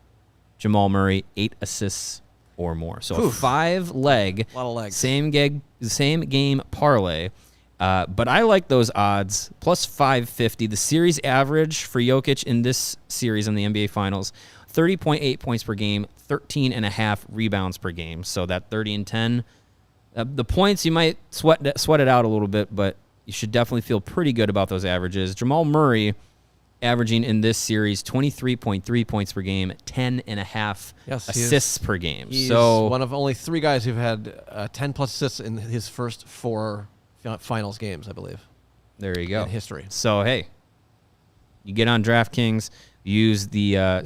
Jamal Murray, 8 assists or more. So a 5-leg,
A lot of legs.
same game parlay. But I like those odds. Plus 550. The series average for Jokic in this series in the NBA Finals, 30.8 points per game, 13.5 rebounds per game. So that 30 and 10. The points, you might sweat it out a little bit, but you should definitely feel pretty good about those averages. Jamal Murray averaging in this series 23.3 points per game, 10.5 assists per game.
He's
so
one of only 3 guys who've had 10-plus assists in his first 4 finals games, I believe.
There you go.
In history.
So, hey, you get on DraftKings, use the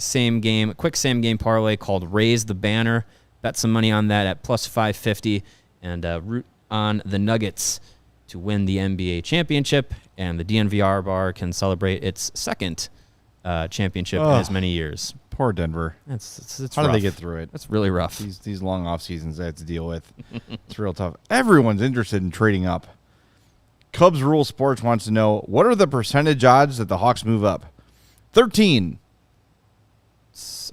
quick same game parlay called Raise the Banner. Bet some money on that at plus 550 and root on the Nuggets to win the NBA championship. And the DNVR bar can celebrate its second championship in as many years.
Poor Denver.
It's
How
rough.
do they get through it?
That's really rough.
These long off seasons they have to deal with. It's real tough. Everyone's interested in trading up. Cubs Rule Sports wants to know, what are the percentage odds that the Hawks move up? 13.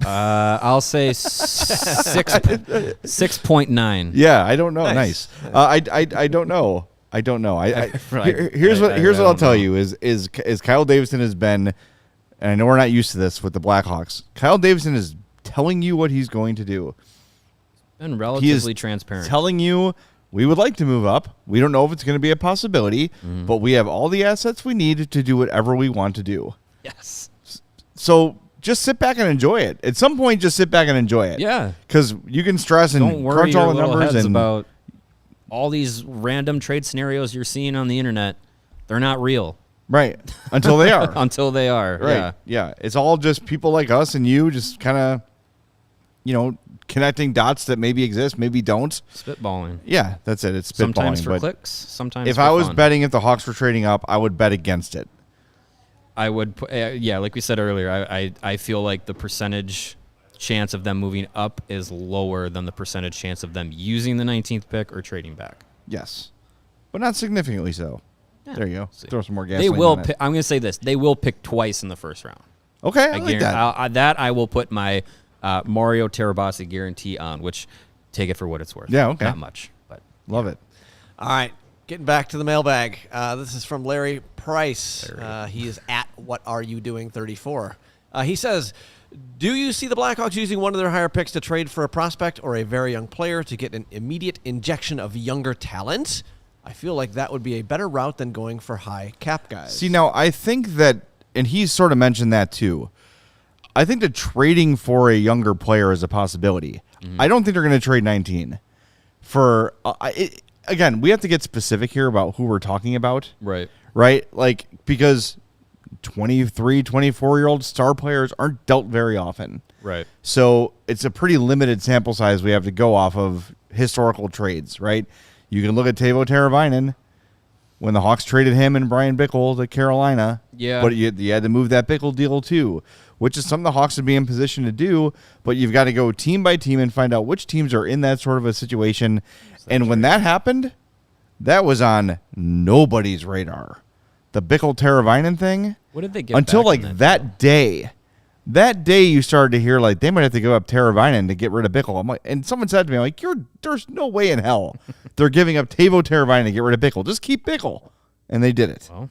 I'll say 6.9.
Yeah, I don't know. Nice. I don't know. Here's what I'll tell you is Kyle Davidson has been, and I know we're not used to this with the Blackhawks. Kyle Davidson is telling you what he's going to do.
And relatively transparent.
Telling you we would like to move up. We don't know if it's going to be a possibility, but we have all the assets we need to do whatever we want to do.
Yes.
So just sit back and enjoy it. At some point, just sit back and enjoy it.
Yeah.
Because you can stress and
Don't worry
crunch
your
all the
little
numbers
heads
and
about all these random trade scenarios you're seeing on the internet. They're not real.
right until they are.
Until they are.
Right. Yeah. It's all just people like us and you just kind of, connecting dots that maybe exist, maybe don't.
Spitballing.
Yeah, that's it. It's spitballing.
Sometimes for
but
clicks, sometimes
if
for
I was
fun.
betting if the Hawks were trading up, I would bet against it.
I would put, like we said earlier, I feel like the percentage chance of them moving up is lower than the percentage chance of them using the 19th pick or trading back.
Yes. But not significantly so.
Yeah,
There you go.
see.
Throw some more gas.
They will pick, I'm going to say this. They will pick twice in the first round.
Okay, I like that.
That I will put my Mario Tirabassi guarantee on, which take it for what it's worth.
Yeah, okay.
Not much, but
Love it.
All right, getting back to the mailbag. This is from Larry Price. He is at What Are You Doing 34. He says, do you see the Blackhawks using one of their higher picks to trade for a prospect or a very young player to get an immediate injection of younger talent? I feel like that would be a better route than going for high cap guys.
See, now, I think that, and he's sort of mentioned that too, I think that trading for a younger player is a possibility. I don't think they're going to trade 19. Again, we have to get specific here about who we're talking about.
right.
Right? Like, because 23, 24-year-old star players aren't dealt very often.
Right.
So it's a pretty limited sample size we have to go off of historical trades, right? You can look at Teuvo Teravainen when the Hawks traded him and Brian Bickle to Carolina.
Yeah.
But you had to move that Bickle deal too, which is something the Hawks would be in position to do. But you've got to go team by team and find out which teams are in that sort of a situation. And when that happened, that was on nobody's radar. The Bickle Teravainen thing.
What did they get
until
back
like
in
that day? That day you started to hear like they might have to give up Teravainen to get rid of Bickle. I'm like, and someone said to me like, there's no way in hell they're giving up Teuvo Teravainen to get rid of Bickle. Just keep Bickle, and they did it.
Well,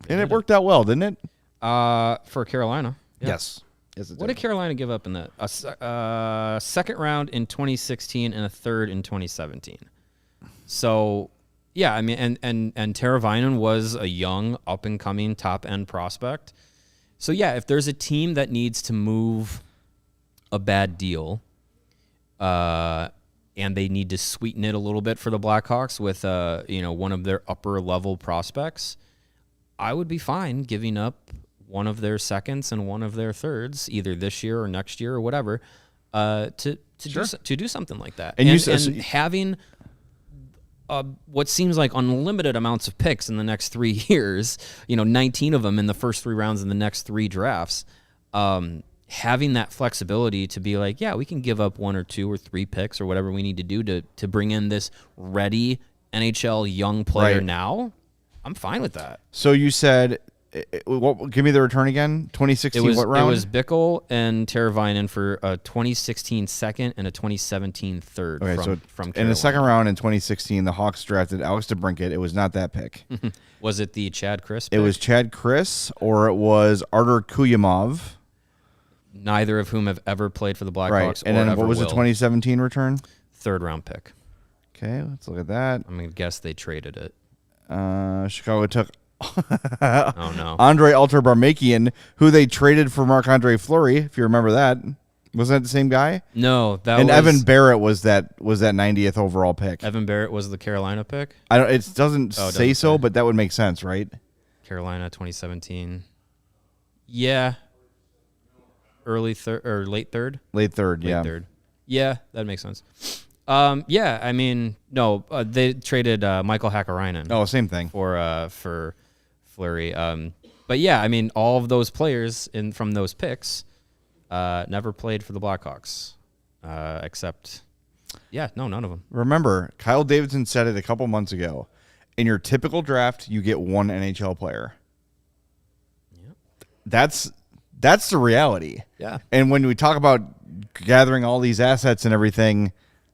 and it worked out well, didn't it?
for Carolina. Yeah.
Yes. Yes, it
What did Carolina give up in that? A second round in 2016 and a third in 2017. So, yeah, I mean, and Teravainen was a young, up-and-coming, top-end prospect. So, yeah, if there's a team that needs to move a bad deal and they need to sweeten it a little bit for the Blackhawks with, one of their upper-level prospects, I would be fine giving up one of their seconds and one of their thirds, either this year or next year or whatever, to do something like that. And having what seems like unlimited amounts of picks in the next 3 years, 19 of them in the first 3 rounds in the next 3 drafts, having that flexibility to be like, yeah, we can give up 1 or 2 or 3 picks or whatever we need to do to bring in this ready NHL young player now, I'm fine with that.
So you said, give me the return again. 2016, what round?
It was Bickle and Teravainen for a 2016 second and a 2017 third from Carolina.
In the second round in 2016, the Hawks drafted Alex DeBrincat. It was not that pick.
Was it the Chad Chris pick?
It was Chad Chris, or it was Artur Kuyamov.
Neither of whom have ever played for the Blackhawks.
Right. And then what was the 2017 return?
Third round pick.
Okay, let's look at that.
I'm going to guess they traded it.
Chicago took
Oh, no.
Andre Alter-Barmakian, who they traded for Marc-Andre Fleury, if you remember that. Wasn't that the same guy?
No, that
and
was...
Evan Barrett was that 90th overall pick.
Evan Barrett was the Carolina pick?
It doesn't say so, but that would make sense, right?
Carolina 2017. Yeah. Early third or late third?
Late third.
Yeah, that makes sense. Yeah, I mean, no, they traded Michael Hakkarainen.
Oh, same thing.
For Fleury. But yeah, I mean, all of those players from those picks never played for the Blackhawks, except, none of them.
Remember, Kyle Davidson said it a couple months ago. In your typical draft, you get one NHL player.
Yep.
That's the reality.
Yeah.
And when we talk about gathering all these assets and everything,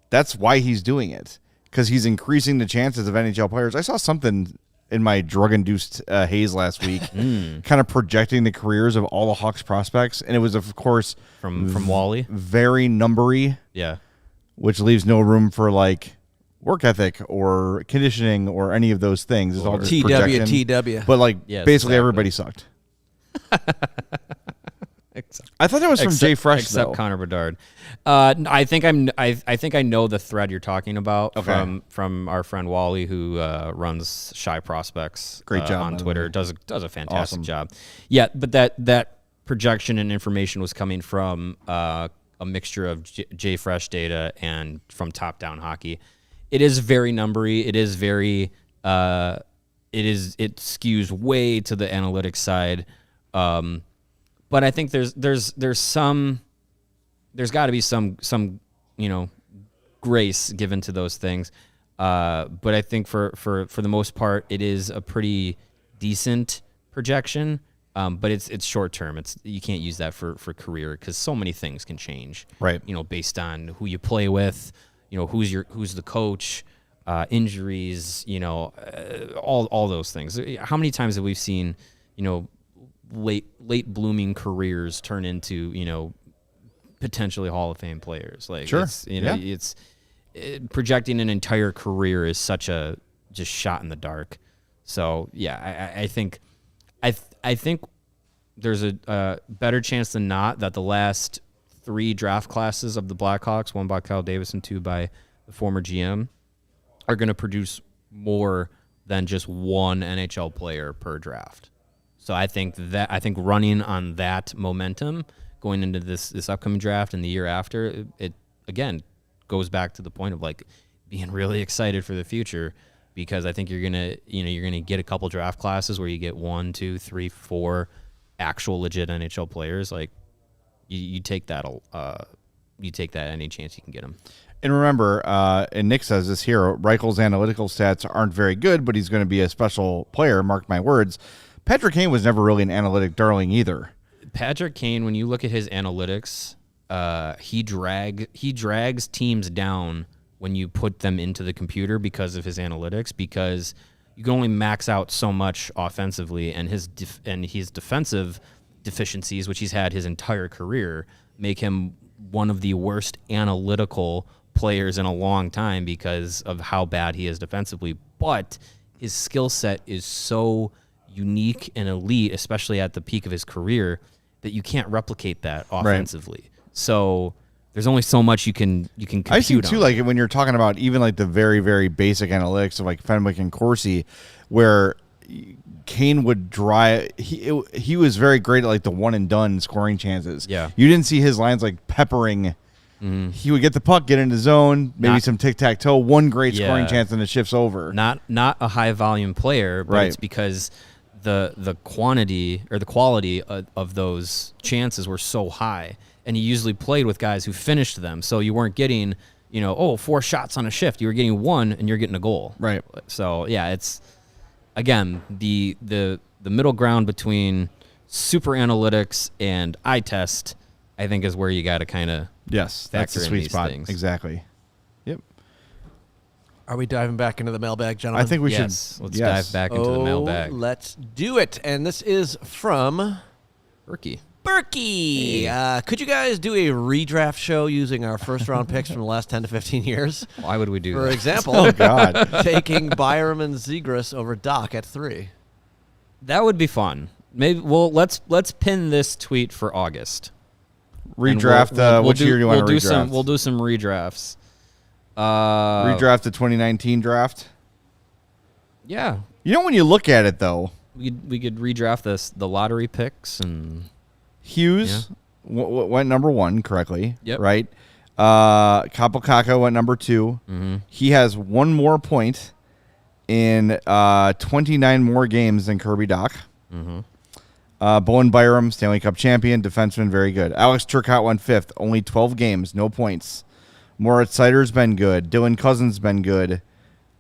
that's why he's doing it, because he's increasing the chances of NHL players. I saw something in my drug-induced haze last week, kind of projecting the careers of all the Hawks prospects, and it was, of course,
From Wally?
very numbery,
Yeah.
which leaves no room for like work ethic or conditioning or any of those things. It's all just projection.
TW.
But like
Yes,
basically
exactly.
everybody sucked. I thought that was from Jay Fresh,
except
though.
Connor Bedard. I think I know the thread you're talking about from our friend Wally, who runs Shy Prospects.
Great job,
on
by the
Twitter.
way.
Does a fantastic
Awesome.
job. Yeah, but that projection and information was coming from a mixture of Jay Fresh data and from Top Down Hockey. It is very numbery. It is very it skews way to the analytics side. But I think there's got to be some grace given to those things. But I think for the most part, it is a pretty decent projection. But it's short term. You can't use that for career, because so many things can change.
Right.
Based on who you play with, who's the coach, injuries, all those things. How many times have we seen, late blooming careers turn into, potentially Hall of Fame players? Like,
Sure.
Projecting an entire career is such a just shot in the dark. So yeah, I think there's a better chance than not that the last 3 draft classes of the Blackhawks, 1 by Kyle Davidson, 2 by the former GM, are going to produce more than just 1 NHL player per draft. So I think running on that momentum going into this upcoming draft and the year after, it again goes back to the point of like being really excited for the future, because I think you're gonna get a couple draft classes where you get 1, 2, 3, 4 actual legit NHL players. Like you take that any chance you can get them.
And remember, and Nick says this here, Reichel's analytical stats aren't very good, but he's going to be a special player, mark my words. Patrick Kane was never really an analytic darling either.
Patrick Kane, when you look at his analytics, he drags teams down when you put them into the computer because of his analytics, because you can only max out so much offensively, and his defensive deficiencies, which he's had his entire career, make him one of the worst analytical players in a long time because of how bad he is defensively. But his skill set is so unique and elite, especially at the peak of his career, that you can't replicate that offensively. Right. So there's only so much you can compute
I see too,
on.
like when you're talking about even like the very, very basic analytics of like Fenwick and Corsi, where Kane would drive. He was very great at like the one and done scoring chances.
Yeah,
you didn't see his lines like peppering. Mm-hmm. He would get the puck, get into zone, maybe some tic tac toe, one great scoring chance, and it shifts over.
Not a high volume player, but it's because the quantity or the quality of those chances were so high, and he usually played with guys who finished them. So you weren't getting 4 shots on a shift. You were getting 1, and you're getting a goal.
Right.
So yeah, it's again the middle ground between super analytics and eye test, I think, is where you got to kind of
that's the sweet spot.
Things.
Exactly. Yep.
Are we diving back into the mailbag, gentlemen?
I think we should.
Let's dive back into the mailbag.
Let's do it. And this is from
Berkey.
Hey. Could you guys do a redraft show using our first round picks from the last 10 to 15 years?
Why would we do that?
For example,
oh God,
taking Byram and Zegras over Doc at 3.
That would be fun. Maybe let's pin this tweet for August.
Redraft. Which year do you want to redraft?
We'll do some redrafts.
Redraft the 2019 draft.
Yeah.
You know, when you look at it though,
we could redraft the lottery picks and
Hughes went number 1 correctly.
Yep.
Right. Kapokaka went number 2.
Mm-hmm.
He has 1 more point in 29 more games than Kirby Dach.
Mm-hmm.
Bowen Byram, Stanley Cup champion, defenseman, very good. Alex Turcotte went 5th, only 12 games, no points. Moritz Seider's been good. Dylan Cousins been good.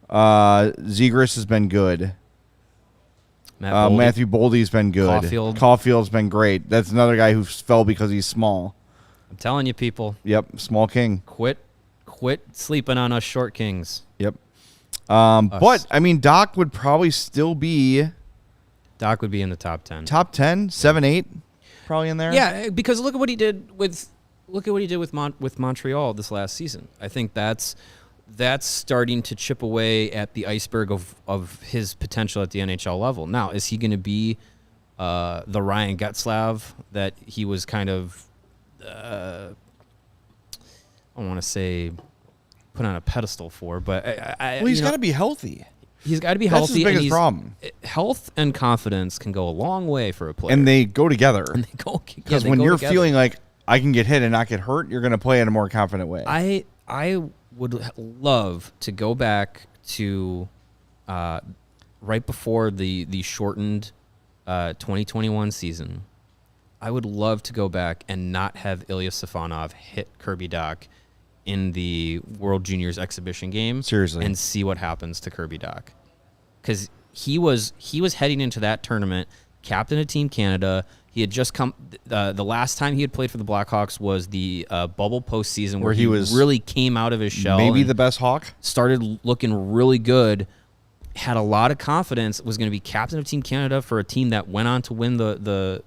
Zegras has been good. Matthew Boldy's been good. Caulfield's been great. That's another guy who fell because he's small.
I'm telling you, people.
Yep, small king.
Quit sleeping on us short kings.
Yep. But, I mean, Doc would probably still be...
Doc would be in the top 10.
Top 10? 7, 8? Probably in there?
Yeah, because look at what he did with Montreal this last season. I think that's starting to chip away at the iceberg of his potential at the NHL level. Now, is he going to be the Ryan Getzlaf that he was kind of, I don't want to say put on a pedestal for, but
he's got to be healthy.
He's got to be healthy.
That's his biggest problem.
Health and confidence can go a long way for a player.
And they go together.
Because
when you're feeling like I can get hit and not get hurt, you're going to play in a more confident way.
I would love to go back to right before the shortened 2021 season. I would love to go back and not have Ilya Safonov hit Kirby Dach in the World Juniors exhibition game.
Seriously.
And see what happens to Kirby Dach. Because he was heading into that tournament, captain of Team Canada. He had just come. The last time he had played for the Blackhawks was the bubble postseason where he really came out of his shell.
Maybe the best Hawk.
Started looking really good. Had a lot of confidence. Was going to be captain of Team Canada for a team that went on to win the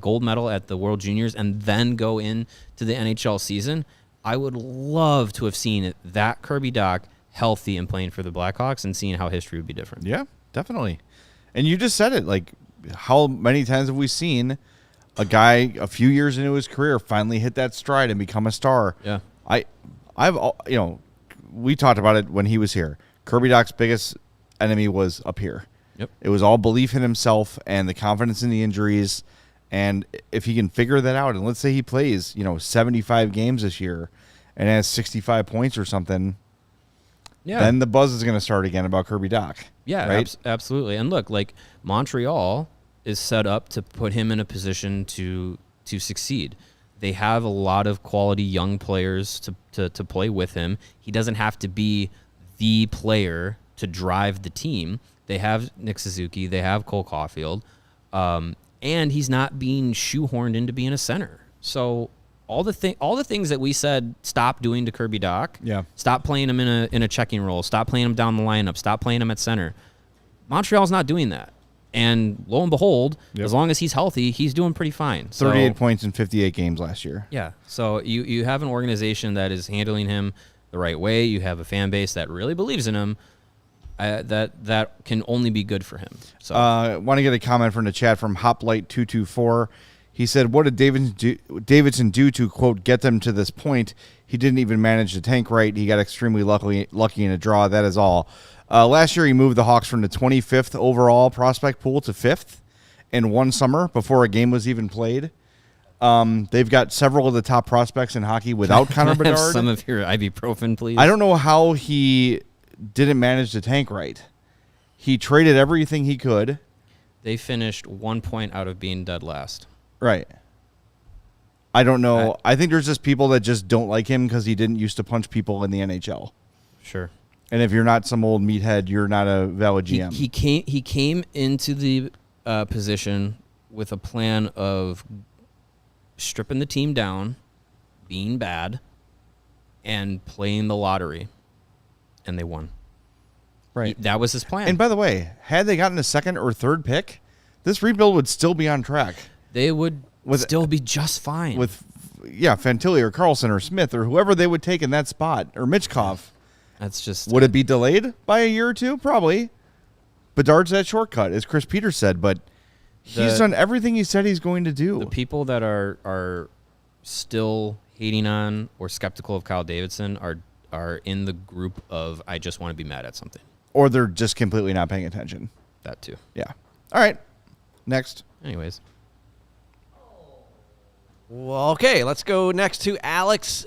gold medal at the World Juniors and then go into the NHL season. I would love to have seen that Kirby Dach healthy and playing for the Blackhawks and seeing how history would be different.
Yeah, definitely. And you just said it. Like, how many times have we seen a guy a few years into his career finally hit that stride and become a star?
Yeah.
We talked about it when he was here. Kirby Dach's biggest enemy was up here.
Yep.
It was all belief in himself and the confidence in the injuries. And if he can figure that out, and let's say he plays, 75 games this year and has 65 points or something, then the buzz is going to start again about Kirby Dach.
Yeah,
right?
Absolutely. And look, like Montreal is set up to put him in a position to succeed. They have a lot of quality young players to play with him. He doesn't have to be the player to drive the team. They have Nick Suzuki. They have Cole Caulfield. And he's not being shoehorned into being a center. So all the things that we said stop doing to Kirby Dach, stop playing him in a checking role, stop playing him down the lineup, stop playing him at center. Montreal's not doing that. And lo and behold, as long as he's healthy, he's doing pretty fine.
38 points in 58 games last year.
Yeah. So you have an organization that is handling him the right way. You have a fan base that really believes in him. That can only be good for him. So
I want to get a comment from the chat from Hoplight224. He said, what did Davidson do to, quote, get them to this point? He didn't even manage the tank right. He got extremely lucky in a draw. That is all. Last year, he moved the Hawks from the 25th overall prospect pool to 5th in one summer before a game was even played. They've got several of the top prospects in hockey without Connor Bedard.
Have some of your ibuprofen, please.
I don't know how he didn't manage the tank right. He traded everything he could.
They finished 1 point out of being dead last.
Right. I don't know. I think there's just people that just don't like him because he didn't used to punch people in the NHL.
Sure.
And if you're not some old meathead, you're not a valid GM.
He came into the position with a plan of stripping the team down, being bad, and playing the lottery. And they won.
Right.
That was his plan.
And by the way, had they gotten a second or third pick, this rebuild would still be on track.
They would still be just fine.
With, Fantilli or Carlson or Smith or whoever they would take in that spot, or Mitchkov.
That's just...
Would it be delayed by a year or two? Probably. Bedard's that shortcut, as Chris Peters said, but he's done everything he said he's going to do.
The people that are still hating on or skeptical of Kyle Davidson are in the group of I just want to be mad at something.
Or they're just completely not paying attention.
That too.
Yeah. All right. Next.
Anyways.
Well, okay, let's go next to Alex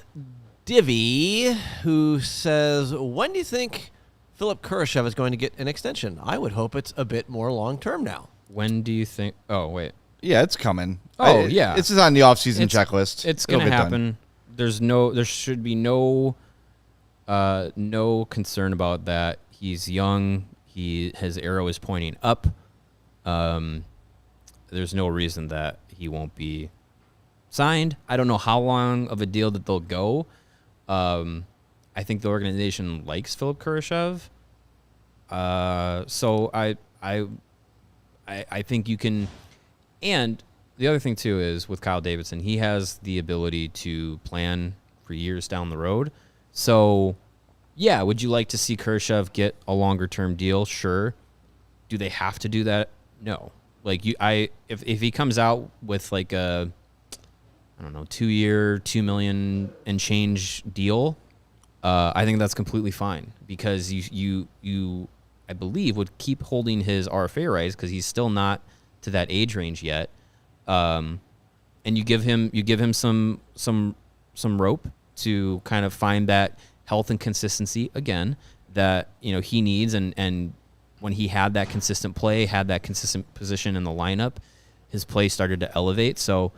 Divvy, who says, when do you think Philip Kurashev is going to get an extension? I would hope it's a bit more long-term now.
When do you think? Oh, wait.
Yeah, it's coming.
Yeah.
It's on the off-season checklist.
It's going to happen. Done. There should be no concern about that. He's young. His arrow is pointing up. There's no reason that he won't be signed. I don't know how long of a deal that they'll go. I think the organization likes Philip Kurashev. So I think you can. And the other thing too is with Kyle Davidson, he has the ability to plan for years down the road. So yeah, would you like to see Kurashev get a longer term deal? Sure. Do they have to do that? No. Like if he comes out with like a, I don't know, 2-year, $2 million and change deal, I think that's completely fine because you I believe would keep holding his RFA rights because he's still not to that age range yet, and you give him some rope to kind of find that health and consistency again that he needs, and when he had that consistent play, had that consistent position in the lineup, his play started to elevate. So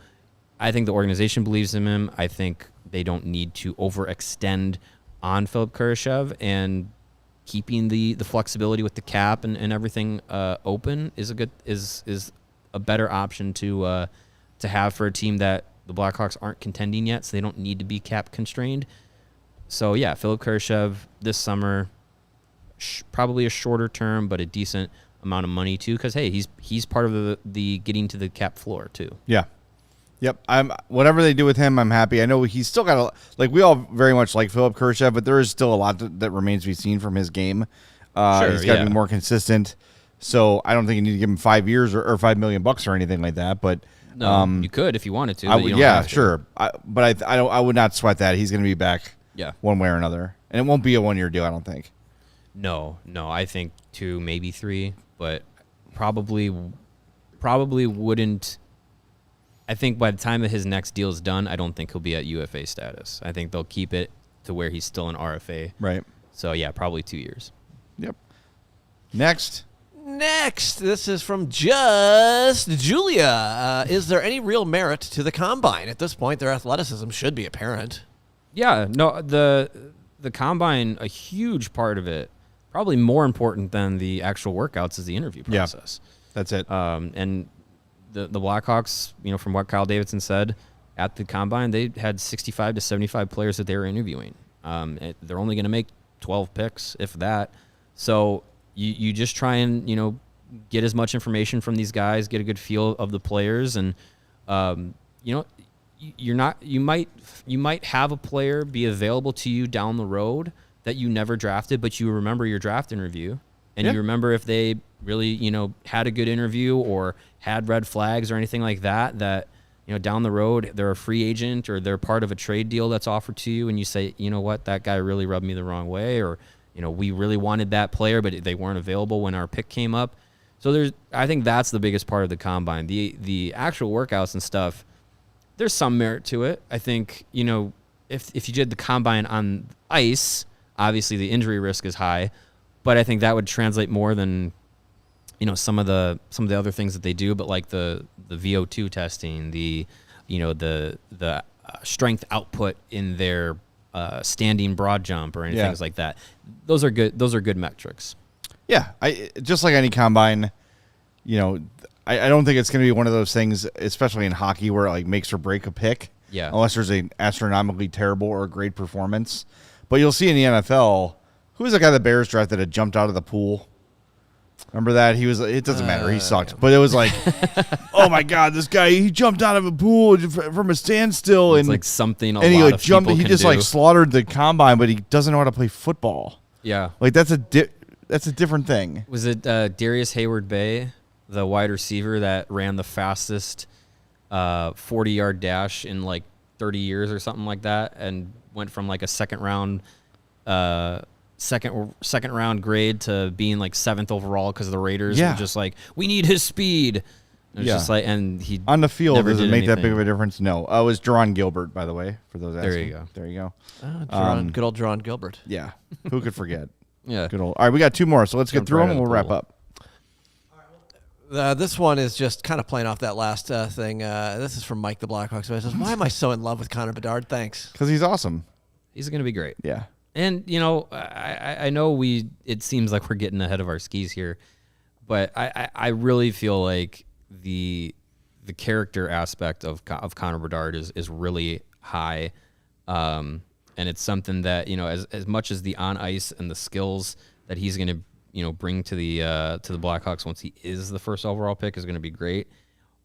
I think the organization believes in him. I think they don't need to overextend on Philip Kurashev, and keeping the flexibility with the cap and everything open is a better option to have for a team that the Blackhawks aren't contending yet, so they don't need to be cap constrained. So yeah, Philip Kurashev this summer, probably a shorter term, but a decent amount of money too, because hey, he's part of the getting to the cap floor too.
Yeah. Yep. Whatever they do with him, I'm happy. I know he's still got we all very much like Philip Kurashev, but there is still a lot that remains to be seen from his game.
Sure,
he's got to be more consistent. So I don't think you need to give him 5 years or $5 million or anything like that. But
no, you could if you wanted to.
I would, yeah, sure. But I would not sweat that. He's going to be back.
Yeah.
One way or another, and it won't be a 1-year deal. I don't think.
No. I think 2, maybe 3, but probably wouldn't. I think by the time that his next deal is done, I don't think he'll be at UFA status. I think they'll keep it to where he's still an RFA.
Right.
So, yeah, probably 2 years.
Yep. Next,
this is from Just Julia. Is there any real merit to the Combine? At this point, their athleticism should be apparent.
Yeah, no, the Combine, a huge part of it, probably more important than the actual workouts, is the interview process.
Yeah, that's it.
And the Blackhawks, from what Kyle Davidson said at the Combine, they had 65 to 75 players that they were interviewing. They're only going to make 12 picks, if that. So you just try and get as much information from these guys, get a good feel of the players, and you might have a player be available to you down the road that you never drafted, but you remember your draft interview, and you remember if they really had a good interview or had red flags or anything like that down the road they're a free agent or they're part of a trade deal that's offered to you, and you say, what, that guy really rubbed me the wrong way, or we really wanted that player but they weren't available when our pick came up. So I think that's the biggest part of the Combine. The actual workouts and stuff, there's some merit to it. I think, if you did the Combine on ice, obviously the injury risk is high, but I think that would translate more than, some of the other things that they do, but like the VO2 testing, the strength output in their standing broad jump or anything like that. Those are good. Those are good metrics.
Yeah, just like any Combine, I don't think it's going to be one of those things, especially in hockey, where it makes or break a pick.
Yeah. Unless
there's an astronomically terrible or great performance. But you'll see in the NFL, who was the guy the Bears drafted that jumped out of the pool? Remember that? It doesn't matter. He sucked. But it was like, oh my God, this guy, he jumped out of a pool from a standstill.
It's like something
and he jumped. He just slaughtered the Combine, but he doesn't know how to play football.
Yeah.
That's that's a different thing.
Was it Darius Hayward-Bay, the wide receiver that ran the fastest 40-yard dash in like 30 years or something like that, and went from like a second round grade to being like 7th overall because the Raiders were just like, we need his speed. It was just like, and he
on the field, does it make that big
anything.
of a difference? No. It was Jerron Gilbert, by the way, for those asking.
There you go.
Good old Jerron Gilbert.
Yeah. Who could forget?
Yeah.
Good old. All right, we got 2 more, so let's get
Jumped
through
right
them and
out
we'll
of the
wrap
pool.
up.
This one is just kind of playing off that last thing. This is from Mike the Blackhawks. He says, why am I so in love with Connor Bedard? Thanks.
Because he's awesome.
He's going to be great.
Yeah.
And, I know it seems like we're getting ahead of our skis here, but I really feel like the character aspect of Connor Bedard is really high. And it's something that, as much as the on ice and the skills that he's going to, bring to the Blackhawks once he is the first overall pick is going to be great.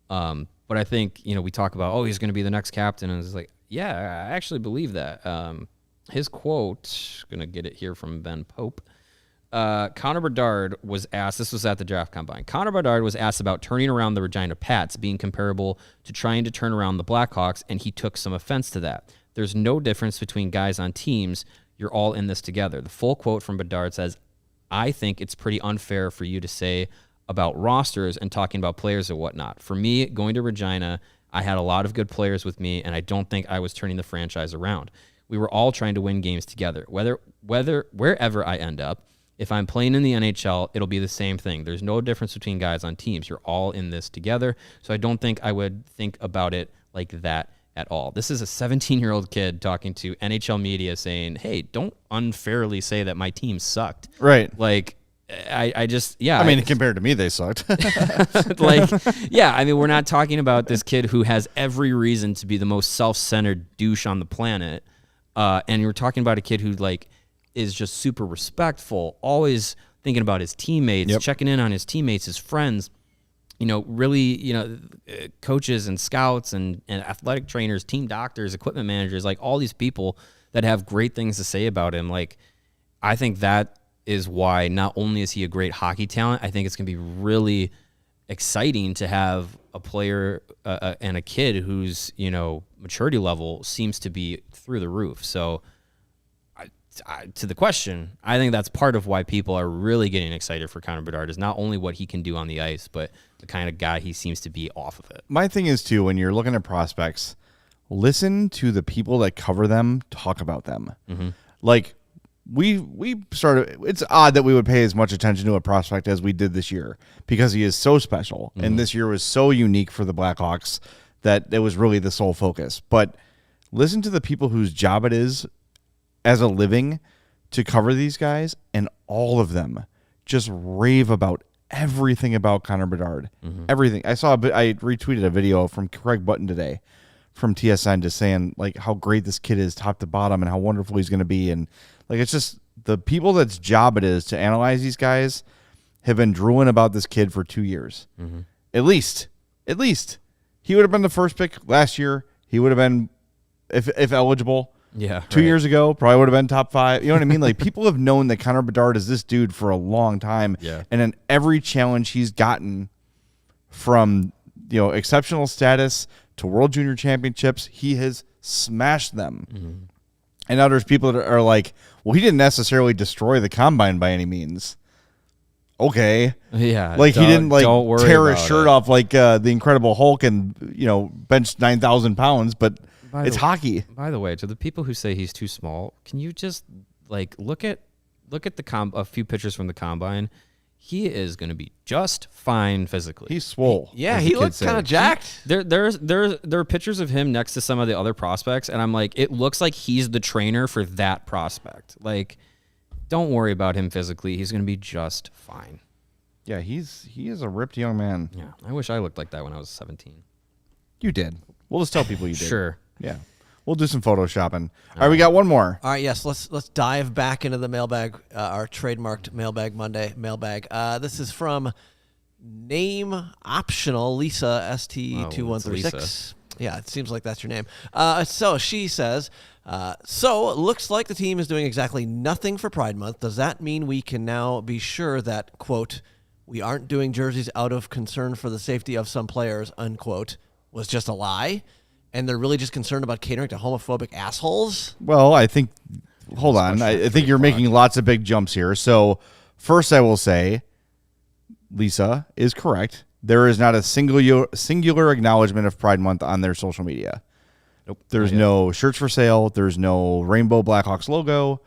But I think, we talk about, he's going to be the next captain. And it's like, yeah, I actually believe that. His quote, going to get it here from Ben Pope. Connor Bedard was asked, this was at the draft combine, Connor Bedard was asked about turning around the Regina Pats being comparable to trying to turn around the Blackhawks, and he took some offense to that. There's no difference between guys on teams. You're all in this together. The full quote from Bedard says, I think it's pretty unfair for you to say about rosters and talking about players or whatnot. For me, going to Regina, I had a lot of good players with me, and I don't think I was turning the franchise around. We were all trying to win games together. Wherever I end up, if I'm playing in the NHL, it'll be the same thing. There's no difference between guys on teams. You're all in this together. So I don't think I would think about it like that at all. This is a 17-year-old kid talking to NHL media saying, hey, don't unfairly say that my team sucked.
Right.
Like, I just, yeah.
I mean, compared to me, they sucked.
Like, yeah, I mean, we're not talking about this kid who has every reason to be the most self-centered douche on the planet. And you're talking about a kid who, like, is just super respectful, always thinking about his teammates, checking in on his teammates, his friends, really, coaches and scouts and athletic trainers, team doctors, equipment managers, like all these people that have great things to say about him. Like, I think that is why not only is he a great hockey talent, I think it's going to be really exciting to have a player and a kid whose, maturity level seems to be through the roof. So, to the question, I think that's part of why people are really getting excited for Connor Bedard is not only what he can do on the ice, but the kind of guy he seems to be off of it.
My thing is, too, when you're looking at prospects, listen to the people that cover them talk about them. Mm-hmm. Like, we started, it's odd that we would pay as much attention to a prospect as we did this year because he is so special. Mm-hmm. And this year was so unique for the Blackhawks that it was really the sole focus. But listen to the people whose job it is as a living to cover these guys, and all of them just rave about everything about Connor Bedard. Mm-hmm. Everything. I retweeted a video from Craig Button today from TSN just saying like how great this kid is top to bottom and how wonderful he's going to be. And like, it's just the people that's job it is to analyze these guys have been drooling about this kid for 2 years. Mm-hmm. At least he would have been the first pick last year. He would have been, if eligible, 2 years ago, probably would have been top 5. You know what I mean? Like, people have known that Connor Bedard is this dude for a long time.
Yeah.
And in every challenge he's gotten from, exceptional status to World Junior Championships, he has smashed them. Mm-hmm. And now there's people that are like, well, he didn't necessarily destroy the combine by any means. Okay.
Yeah.
Like, he didn't tear his shirt
it.
off like the Incredible Hulk and, bench 9,000 pounds, but it's hockey.
By the way, to the people who say he's too small, can you just look at a few pictures from the combine? He is going to be just fine physically.
He's swole.
He looks kind of jacked.
There are pictures of him next to some of the other prospects, and I'm like, it looks like he's the trainer for that prospect. Like, don't worry about him physically. He's going to be just fine.
Yeah, he is a ripped young man.
Yeah, I wish I looked like that when I was 17.
You did. We'll just tell people you did.
Sure.
Yeah. We'll do some photoshopping. All right, we got one more.
All right, yes, let's dive back into the mailbag, our trademarked Mailbag Monday mailbag. This is from name optional Lisa ST2136. Yeah, it seems like that's your name. So she says, So it looks like the team is doing exactly nothing for Pride Month. Does that mean we can now be sure that, quote, we aren't doing jerseys out of concern for the safety of some players, unquote, was just a lie? And they're really just concerned about catering to homophobic assholes?
Well, I think, hold on. I think you're making lots of big jumps here. So first I will say, Lisa is correct. There is not a singular acknowledgement of Pride Month on their social media.
Nope.
There's no shirts for sale. There's no Rainbow Blackhawks logo.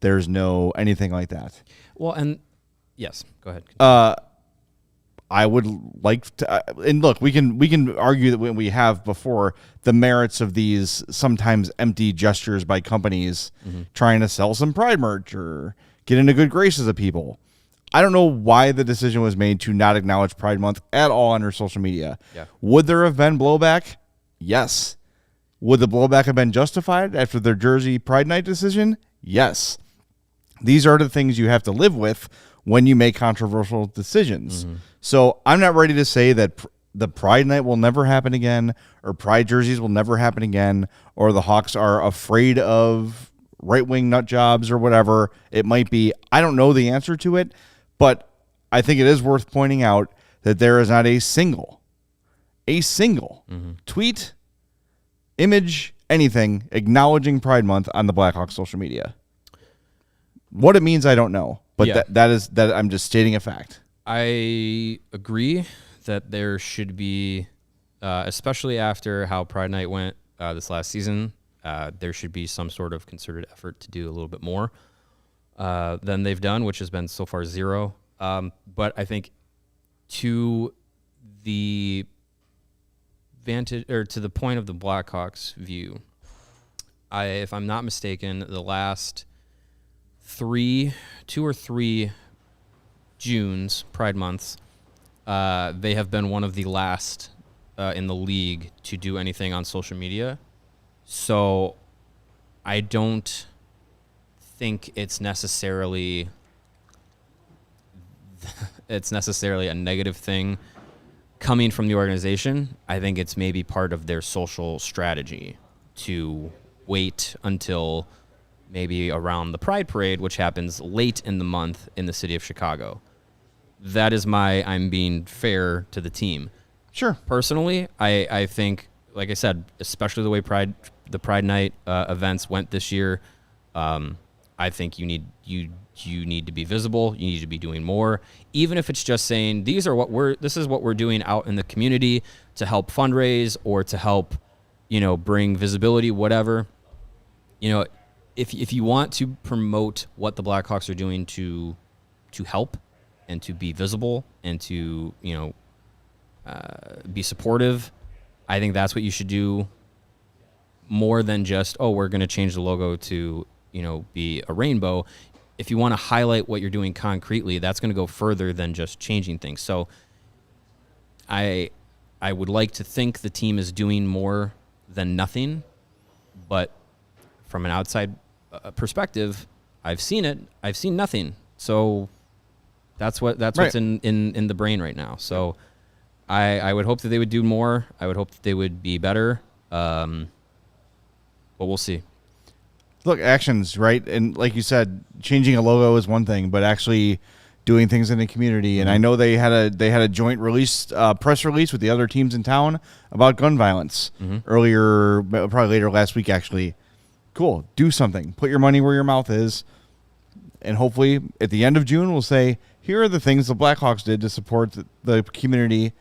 There's no anything like that.
Well, and yes, go ahead.
I would like to, and look, we can argue that when we have before the merits of these sometimes empty gestures by companies trying to sell some Pride merch or get into good graces of people. I don't know why the decision was made to not acknowledge Pride Month at all on their social media.
Yeah.
Would there have been blowback? Yes. Would the blowback have been justified after their Jersey Pride Night decision? Yes. These are the things you have to live with when you make controversial decisions. So I'm not ready to say that the Pride Night will never happen again, or Pride jerseys will never happen again, or the Hawks are afraid of right-wing nut jobs or whatever it might be. I don't know the answer to it, but I think it is worth pointing out that there is not a single tweet, image, anything acknowledging Pride Month on the Blackhawks social media. What it means, I don't know, but that I'm just stating a fact.
I agree that there should be, especially after how Pride Night went this last season, there should be some sort of concerted effort to do a little bit more than they've done, which has been so far zero. But I think to the vantage or to the point of the Blackhawks view, if I'm not mistaken, the last 2 or 3 June's Pride Months, they have been one of the last in the league to do anything on social media. So I don't think it's necessarily a negative thing coming from the organization. I think it's maybe part of their social strategy to wait until maybe around the Pride Parade, which happens late in the month in the city of Chicago. That is I'm being fair to the team.
Sure.
Personally, I think, like I said, especially the way the Pride Night events went this year, I think you need to be visible. You need to be doing more, even if it's just saying this is what we're doing out in the community to help fundraise or to help, bring visibility, whatever. If you want to promote what the Blackhawks are doing to help and to be visible and to be supportive, I think that's what you should do more than just, we're going to change the logo to be a rainbow. If you want to highlight what you're doing concretely, that's going to go further than just changing things. So I would like to think the team is doing more than nothing, but from an outside perspective, I've seen it. I've seen nothing. So that's right. What's in the brain right now. So I would hope that they would do more. I would hope that they would be better. But we'll see.
Look, actions, right? And like you said, changing a logo is one thing, but actually doing things in the community. And I know they had a joint release, press release with the other teams in town about gun violence earlier, probably later last week, actually. Cool. Do something. Put your money where your mouth is. And hopefully at the end of June, we'll say, here are the things the Blackhawks did to support the community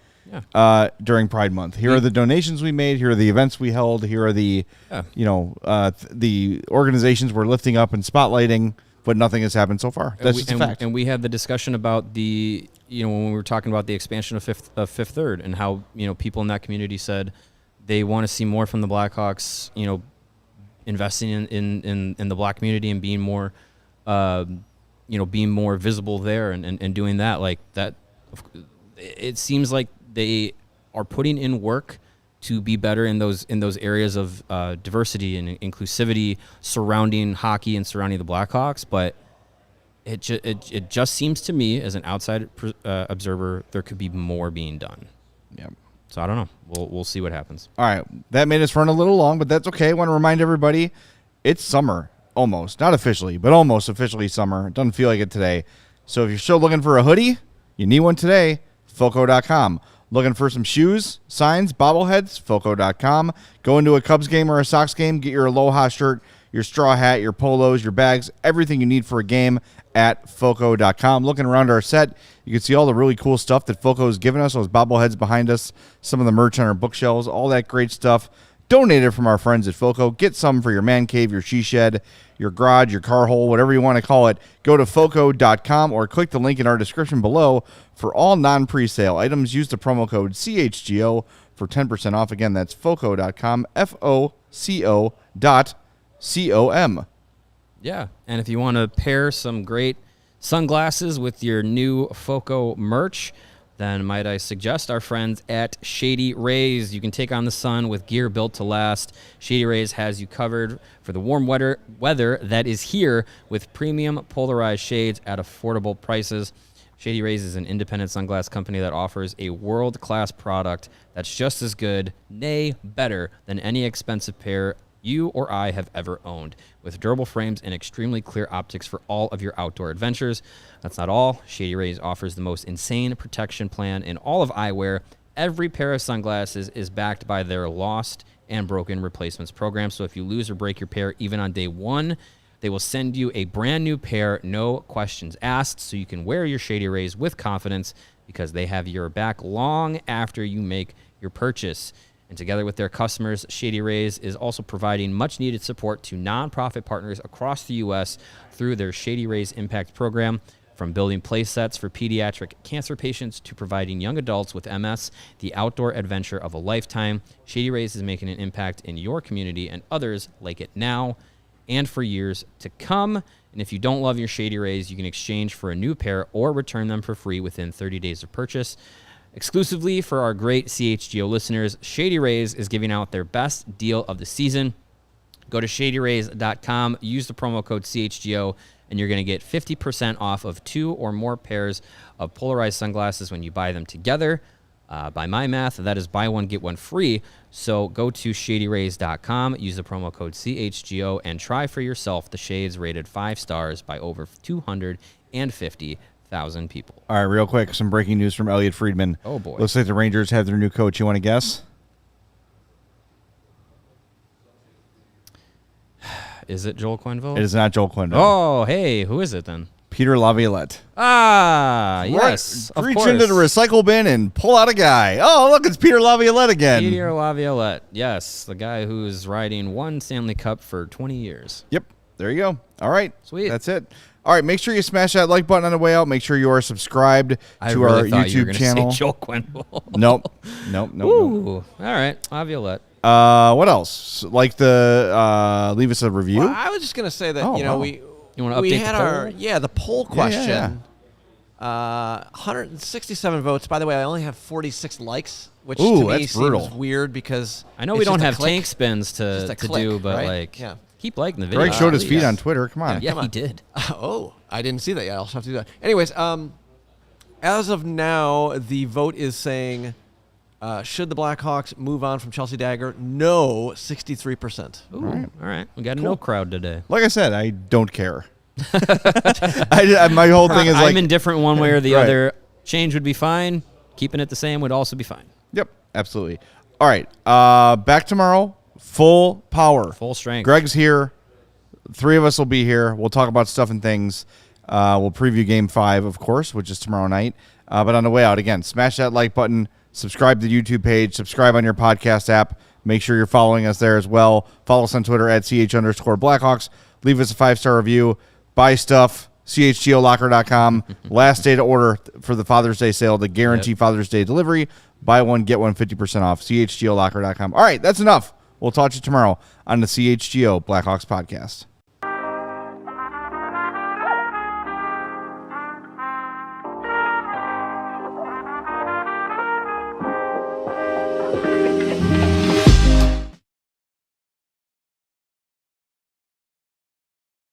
during Pride Month. Here are the donations we made. Here are the events we held. Here are the, the organizations we're lifting up and spotlighting, but nothing has happened so far. That's just a fact.
And we had the discussion about when we were talking about the expansion of Fifth Third and how, people in that community said they want to see more from the Blackhawks, investing in the Black community and being more, being more visible there and doing that. Like that, it seems like they are putting in work to be better in those areas of diversity and inclusivity surrounding hockey and surrounding the Blackhawks. But it just seems to me, as an outside observer, there could be more being done.
Yeah.
So I don't know. We'll see what happens.
All right. That made us run a little long, but that's okay. I want to remind everybody, it's summer, almost. Not officially, but almost officially summer. It doesn't feel like it today. So if you're still looking for a hoodie, you need one today, Foco.com. Looking for some shoes, signs, bobbleheads, Foco.com. Go into a Cubs game or a Sox game, get your Aloha shirt, your straw hat, your polos, your bags, everything you need for a game at Foco.com. Looking around our set, you can see all the really cool stuff that Foco has given us, those bobbleheads behind us, some of the merch on our bookshelves, all that great stuff. Donated from our friends at Foco. Get some for your man cave, your she shed, your garage, your car hole, whatever you want to call it. Go to Foco.com or click the link in our description below for all non-presale items. Use the promo code CHGO for 10% off. Again, that's Foco.com, FOCO.com.
Yeah, and if you want to pair some great sunglasses with your new Foco merch, then might I suggest our friends at Shady Rays. You can take on the sun with gear built to last. Shady Rays has you covered for the warm weather that is here with premium polarized shades at affordable prices. Shady Rays is an independent sunglass company that offers a world-class product that's just as good, nay, better, than any expensive pair you or I have ever owned, with durable frames and extremely clear optics for all of your outdoor adventures. That's not all. Shady Rays offers the most insane protection plan in all of eyewear. Every pair of sunglasses is backed by their lost and broken replacements program. So if you lose or break your pair even on day one, they will send you a brand new pair, no questions asked, so you can wear your Shady Rays with confidence because they have your back long after you make your purchase. And together with their customers, Shady Rays is also providing much-needed support to nonprofit partners across the U.S. through their Shady Rays Impact Program. From building play sets for pediatric cancer patients to providing young adults with MS the outdoor adventure of a lifetime, Shady Rays is making an impact in your community and others like it now and for years to come. And if you don't love your Shady Rays, you can exchange for a new pair or return them for free within 30 days of purchase. Exclusively for our great CHGO listeners, Shady Rays is giving out their best deal of the season. Go to shadyrays.com, use the promo code CHGO, and you're going to get 50% off of 2 or more pairs of polarized sunglasses when you buy them together. By my math, that is buy one, get one free. So go to shadyrays.com, use the promo code CHGO, and try for yourself the shades rated 5 stars by over 250,000 people.
All right, real quick, some breaking news from Elliot Friedman.
Oh, boy.
Looks like the Rangers have their new coach. You want to guess?
Is it Joel Quenneville?
It is not Joel Quenneville.
Oh, hey, who is it then?
Peter Laviolette.
Ah, yes, of
Reach
course.
into the recycle bin and pull out a guy. Oh, look, it's Peter Laviolette again.
Peter Laviolette, yes, the guy who's riding one Stanley Cup for 20 years.
Yep, there you go. All right,
Sweet.
That's it. All right, make sure you smash that like button on the way out. Make sure you are subscribed to our YouTube channel.
Say Joel Quenneville.
Nope.
Ooh, all right, Laviolette.
What else? Like leave us a review.
Well, I was just gonna say that
Oh, wow.
we
wanna
we
update
had
the
our
poll?
the poll question.
Yeah.
167 votes. By the way, I only have 46 likes, which
Ooh,
to me
that's
seems
brutal.
weird because
I know
it's
we don't
just a
have
click.
tank spins
Just
to
a click,
do, but
right?
like,
Yeah.
keep liking the video.
Greg showed his feet
yes.
on Twitter. Come on.
Yeah,
Come on.
he did.
Oh, I didn't see that yet. I'll have to do that. Anyways, as of now, the vote is saying, should the Blackhawks move on from Chelsea Dagger? No, 63%.
Ooh, all right. We got a no crowd today.
Like I said, I don't care. My whole thing is like
I'm indifferent one way or the
Right.
other. Change would be fine. Keeping it the same would also be fine.
Yep, absolutely. All right, back tomorrow, full power,
Full strength.
Greg's here. 3 of us will be here. We'll talk about stuff and things. We'll preview Game 5, of course, which is tomorrow night. But on the way out, again, smash that like button, subscribe to the YouTube page, subscribe on your podcast app. Make sure you're following us there as well. Follow us on Twitter at @CH_Blackhawks. Leave us a 5-star review. Buy stuff. CHGOLocker.com. Last day to order for the Father's Day sale, the guarantee Father's Day delivery. Buy one, get one 50% off. CHGOLocker.com. All right, that's enough. We'll talk to you tomorrow on the CHGO Blackhawks Podcast.